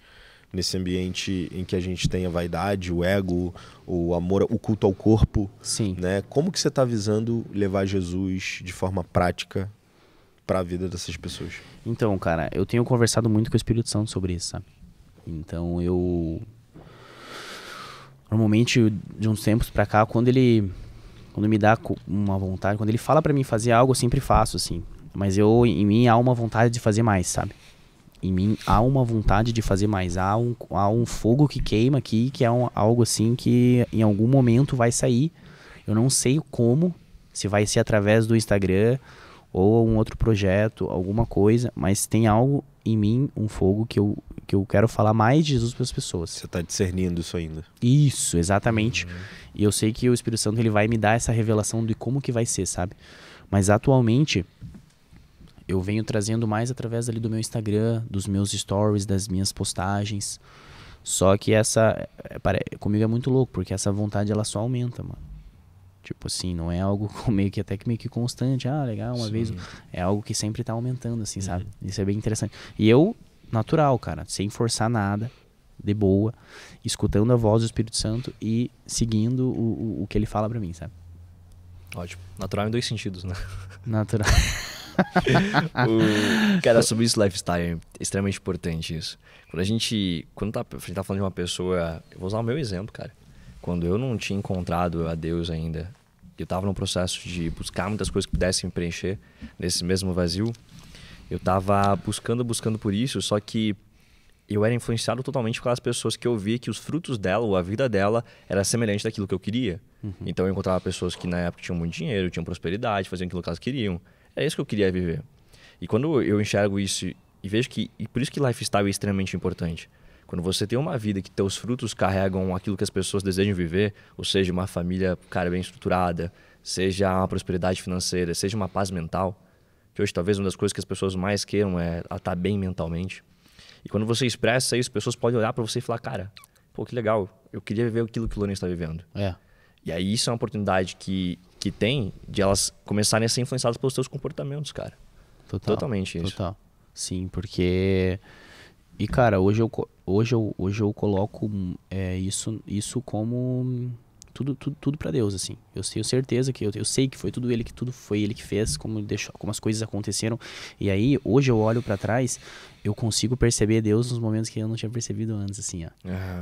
A: Nesse ambiente em que a gente tem a vaidade, o ego, o amor, o culto ao corpo.
C: Sim.
A: Né? Como que você está visando levar Jesus de forma prática para a vida dessas pessoas?
C: Então, cara, eu tenho conversado muito com o Espírito Santo sobre isso, sabe? Então, normalmente, de uns tempos pra cá, quando me dá uma vontade, quando ele fala pra mim fazer algo, eu sempre faço, assim. Mas em mim há uma vontade de fazer mais, sabe? Em mim há uma vontade de fazer mais. Há um fogo que queima aqui, que é algo assim que em algum momento vai sair. Eu não sei como, se vai ser através do Instagram ou um outro projeto, alguma coisa, mas tem algo em mim, um fogo que eu quero falar mais de Jesus para as pessoas.
A: Você está discernindo isso ainda?
C: Isso, exatamente. E eu sei que o Espírito Santo ele vai me dar essa revelação de como que vai ser, sabe? Mas atualmente eu venho trazendo mais através ali do meu Instagram, dos meus stories, das minhas postagens. Só que comigo é muito louco, porque essa vontade ela só aumenta, mano. Tipo assim, não é algo meio que constante. Ah, legal, uma vez. É algo que sempre tá aumentando, assim, sabe? Isso é bem interessante. E eu, natural, cara, sem forçar nada, de boa, escutando a voz do Espírito Santo e seguindo o que ele fala pra mim, sabe?
B: Ótimo. Natural em 2 sentidos, né?
C: Natural.
B: Cara, sobre esse lifestyle, é extremamente importante isso. Quando a gente tá falando de uma pessoa, eu vou usar o meu exemplo, cara. Quando eu não tinha encontrado a Deus ainda, eu tava num processo de buscar muitas coisas que pudessem me preencher nesse mesmo vazio. Eu tava buscando por isso, só que eu era influenciado totalmente pelas pessoas que eu via que os frutos dela, ou a vida dela, era semelhante daquilo que eu queria. Então eu encontrava pessoas que na época tinham muito dinheiro, tinham prosperidade, faziam aquilo que elas queriam. É isso que eu queria viver. E quando eu enxergo isso e vejo que... E por isso que lifestyle é extremamente importante. Quando você tem uma vida que teus frutos carregam aquilo que as pessoas desejam viver, ou seja, uma família, cara, bem estruturada, seja uma prosperidade financeira, seja uma paz mental, que hoje talvez uma das coisas que as pessoas mais queiram é ela estar bem mentalmente. E quando você expressa isso, as pessoas podem olhar para você e falar, cara, pô, que legal, eu queria viver aquilo que o Lourenço está vivendo. E aí isso é uma oportunidade que tem de elas começarem a ser influenciadas pelos seus comportamentos, cara. Totalmente isso.
C: Total. Sim, porque... E, cara, hoje eu coloco isso como tudo pra Deus, assim. Eu tenho certeza que eu sei que foi tudo ele que fez, como as coisas aconteceram. E aí, hoje eu olho pra trás, eu consigo perceber Deus nos momentos que eu não tinha percebido antes, assim, ó.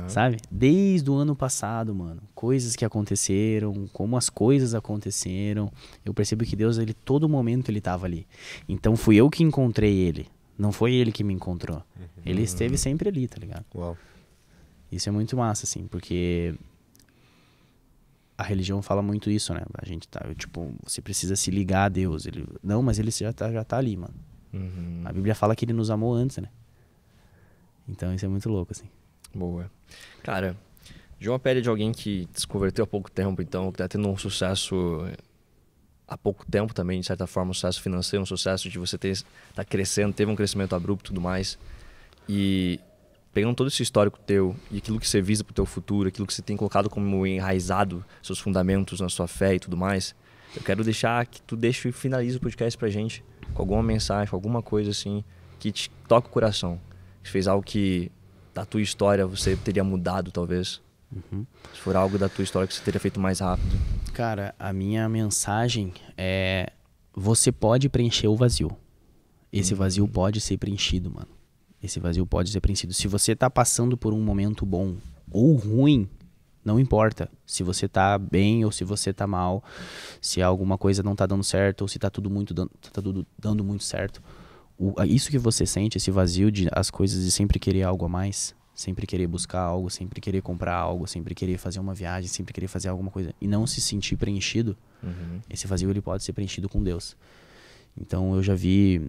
C: Sabe? Desde o ano passado, mano. Coisas que aconteceram, como as coisas aconteceram. Eu percebo que Deus, todo momento ele tava ali. Então, fui eu que encontrei ele. Não foi ele que me encontrou. Ele esteve sempre ali, tá ligado?
A: Uau.
C: Isso é muito massa, assim, porque a religião fala muito isso, né? A gente tá, tipo, você precisa se ligar a Deus. Não, mas ele já tá ali, mano. A Bíblia fala que ele nos amou antes, né? Então isso é muito louco, assim.
B: Boa. Cara, de uma pele de alguém que se converteu há pouco tempo, então, que tá tendo um sucesso... há pouco tempo também, de certa forma, um sucesso financeiro, um sucesso de você tá crescendo, teve um crescimento abrupto e tudo mais. E pegando todo esse histórico teu e aquilo que você visa pro teu futuro, aquilo que você tem colocado como enraizado, seus fundamentos na sua fé e tudo mais, eu quero deixar que tu deixe e finalize o podcast pra gente com alguma mensagem, com alguma coisa assim, que te toca o coração. Que fez algo que da tua história você teria mudado, talvez. Se for algo da tua história que você teria feito mais rápido.
C: Cara, a minha mensagem é: você pode preencher o vazio. Esse vazio pode ser preenchido, mano. Esse vazio pode ser preenchido. Se você tá passando por um momento bom ou ruim, não importa. Se você tá bem ou se você tá mal, se alguma coisa não tá dando certo ou se tá tudo dando muito certo. Isso que você sente, esse vazio de as coisas de sempre querer algo a mais, sempre querer buscar algo, sempre querer comprar algo, sempre querer fazer uma viagem, sempre querer fazer alguma coisa e não se sentir preenchido, esse vazio ele pode ser preenchido com Deus. Então eu já vi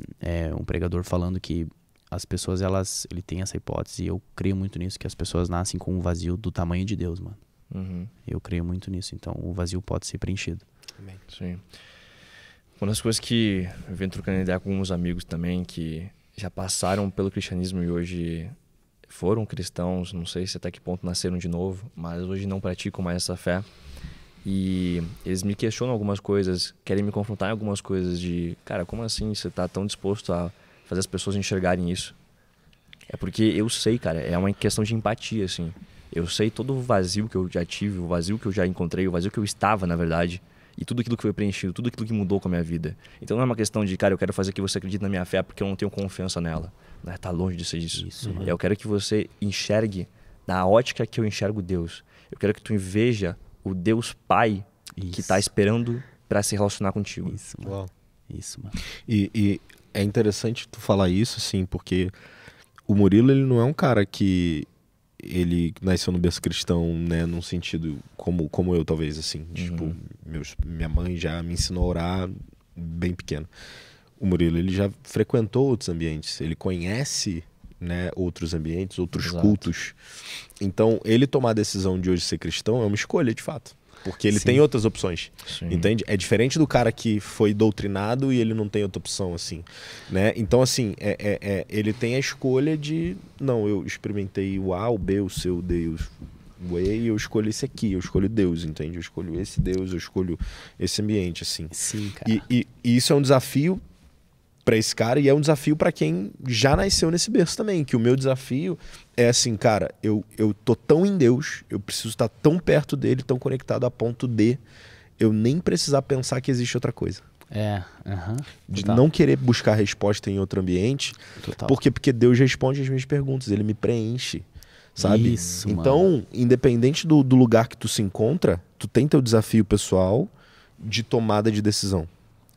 C: um pregador falando que as pessoas, ele tem essa hipótese, e eu creio muito nisso, que as pessoas nascem com um vazio do tamanho de Deus, mano. Eu creio muito nisso, então o vazio pode ser preenchido.
B: Amém. Sim. Uma das coisas que eu venho trocando ideia com alguns amigos também, que já passaram pelo cristianismo e hoje foram cristãos, não sei se até que ponto nasceram de novo, mas hoje não praticam mais essa fé. E eles me questionam algumas coisas, querem me confrontar em algumas coisas de, cara, como assim você tá tão disposto a fazer as pessoas enxergarem isso? É porque eu sei, cara, é uma questão de empatia, assim. Eu sei todo o vazio que eu já tive, o vazio que eu já encontrei, o vazio que eu estava, na verdade, e tudo aquilo que foi preenchido, tudo aquilo que mudou com a minha vida. Então não é uma questão de, cara, eu quero fazer que você acredite na minha fé porque eu não tenho confiança nela. Tá longe de ser isso. Eu quero que você enxergue na ótica que eu enxergo Deus. Eu quero que tu veja o Deus Pai que tá esperando para se relacionar contigo.
C: Isso, mano. Uau. Isso, mano.
A: E é interessante tu falar isso, assim, porque o Murilo, ele não é um cara que ele nasceu no berço cristão, né, num sentido como eu, talvez, assim. Tipo, minha mãe já me ensinou a orar bem pequeno. O Murilo, ele já frequentou outros ambientes, ele conhece, né, outros ambientes, outros cultos. Então, ele tomar a decisão de hoje ser cristão é uma escolha, de fato. Porque ele tem outras opções, entende? É diferente do cara que foi doutrinado e ele não tem outra opção, assim, né? Então, assim, ele tem a escolha de... Não, eu experimentei o A, o B, o C, o D, o E, e eu escolho esse aqui, eu escolho Deus, entende? Eu escolho esse Deus, eu escolho esse ambiente, assim.
C: Sim, cara.
A: E isso é um desafio para esse cara e é um desafio para quem já nasceu nesse berço também, que o meu desafio é assim, cara, eu tô tão em Deus, eu preciso estar tão perto dele, tão conectado a ponto de eu nem precisar pensar que existe outra coisa. De não querer buscar resposta em outro ambiente. Porque Deus responde as minhas perguntas, ele me preenche, sabe?
C: Isso,
A: então,
C: mano.
A: Independente do lugar que tu se encontra, tu tem teu desafio pessoal de tomada de decisão.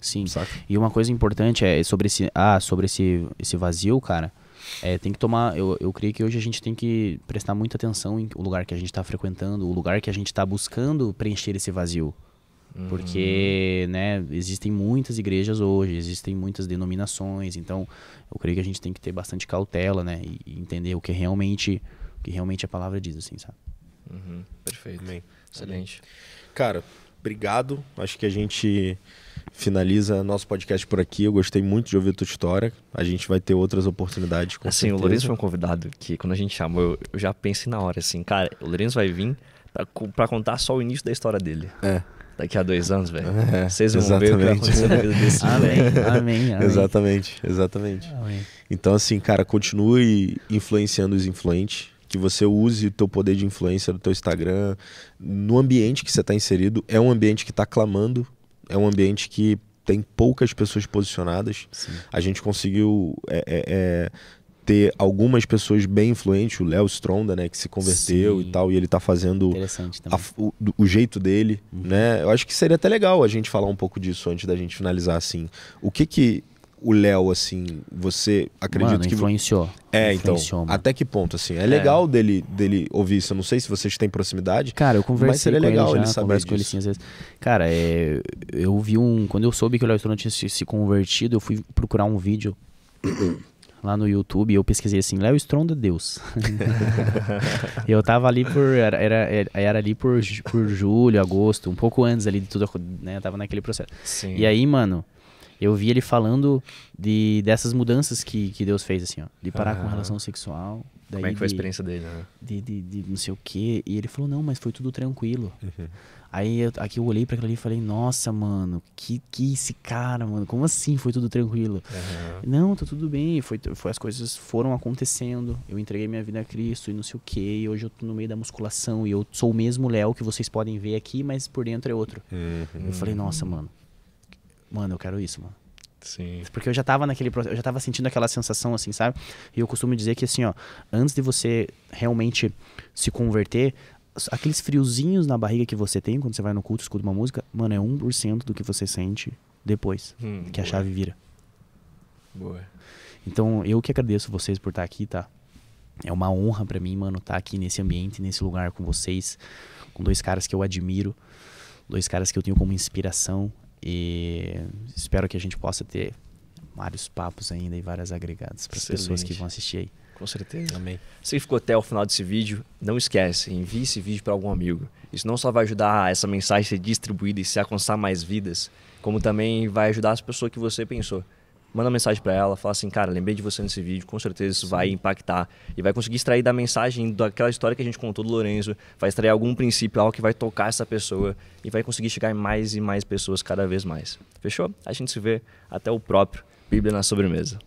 C: Sim, saca? E uma coisa importante é sobre esse vazio, cara, tem que tomar, eu creio que hoje a gente tem que prestar muita atenção em o lugar que a gente está frequentando, o lugar que a gente está buscando preencher esse vazio. Porque, né, existem muitas igrejas hoje, existem muitas denominações, então eu creio que a gente tem que ter bastante cautela, né, e entender o que realmente a palavra diz, assim, sabe?
B: Perfeito. Amém. Excelente.
A: Cara, obrigado. Acho que a gente finaliza nosso podcast por aqui. Eu gostei muito de ouvir a tua história. A gente vai ter outras oportunidades, com certeza.
B: O Lourenço foi um convidado que, quando a gente chamou, eu já pensei na hora, assim, cara, o Lourenço vai vir pra contar só o início da história dele. Daqui a 2 anos, velho. Vocês vão ver o que vai acontecer na vida desse
C: Amém.
A: Exatamente. Amém. Então, assim, cara, continue influenciando os influentes. Que você use o teu poder de influência do teu Instagram no ambiente que você está inserido. É um ambiente que está clamando, é um ambiente que tem poucas pessoas posicionadas.
C: Sim.
A: A gente conseguiu ter algumas pessoas bem influentes, o Léo Stronda, né, que se converteu. Sim. E tal, e ele está fazendo o jeito dele. Né? Eu acho que seria até legal a gente falar um pouco disso antes da gente finalizar, assim. O que o Léo, assim, você acredita que...
C: influenciou.
A: Então, até que ponto, assim? É legal dele ouvir isso. Eu não sei se vocês têm proximidade.
C: Cara, eu conversei
A: mas seria
C: com
A: legal
C: ele já,
A: saber disso.
C: Com ele, sim, às vezes. Cara, eu vi quando eu soube que o Léo Stronda tinha se convertido, eu fui procurar um vídeo lá no YouTube e eu pesquisei assim, Léo Stronda Deus. E eu tava ali era ali por julho, agosto, um pouco antes ali de tudo, né? Eu tava naquele processo.
B: Sim.
C: E aí, mano, eu vi ele falando dessas mudanças que Deus fez, assim, ó. De parar com relação sexual. Daí
B: como é que foi a experiência dele, né?
C: De não sei o quê. E ele falou, não, mas foi tudo tranquilo. Aí aqui eu olhei pra aquilo ali e falei, nossa, mano, que esse cara, mano, como assim foi tudo tranquilo? Não, tá tudo bem, as coisas foram acontecendo, eu entreguei minha vida a Cristo e não sei o quê, e hoje eu tô no meio da musculação e eu sou o mesmo Léo que vocês podem ver aqui, mas por dentro é outro. Eu falei, nossa, mano, eu quero isso, mano.
B: Sim.
C: Porque eu já tava naquele processo, eu já tava sentindo aquela sensação, assim, sabe? E eu costumo dizer que, assim, ó, antes de você realmente se converter, aqueles friozinhos na barriga que você tem quando você vai no culto, escuta uma música, mano, é 1% do que você sente depois que a chave vira.
B: Boa.
C: Então, eu que agradeço vocês por estar aqui, tá? É uma honra pra mim, mano, estar aqui nesse ambiente, nesse lugar com vocês, com 2 caras que eu admiro, 2 caras que eu tenho como inspiração. E espero que a gente possa ter vários papos ainda e várias agregadas para as pessoas que vão assistir aí.
B: Com certeza.
A: Amém.
B: Se ficou até o final desse vídeo, não esquece, envie esse vídeo para algum amigo. Isso não só vai ajudar essa mensagem a ser distribuída e se alcançar mais vidas, como também vai ajudar as pessoas que você pensou. Manda uma mensagem para ela, fala assim, cara, lembrei de você nesse vídeo, com certeza isso vai impactar e vai conseguir extrair da mensagem, daquela história que a gente contou do Lourenço, vai extrair algum princípio, algo que vai tocar essa pessoa e vai conseguir chegar em mais e mais pessoas cada vez mais. Fechou? A gente se vê até o próprio Bíblia na Sobremesa.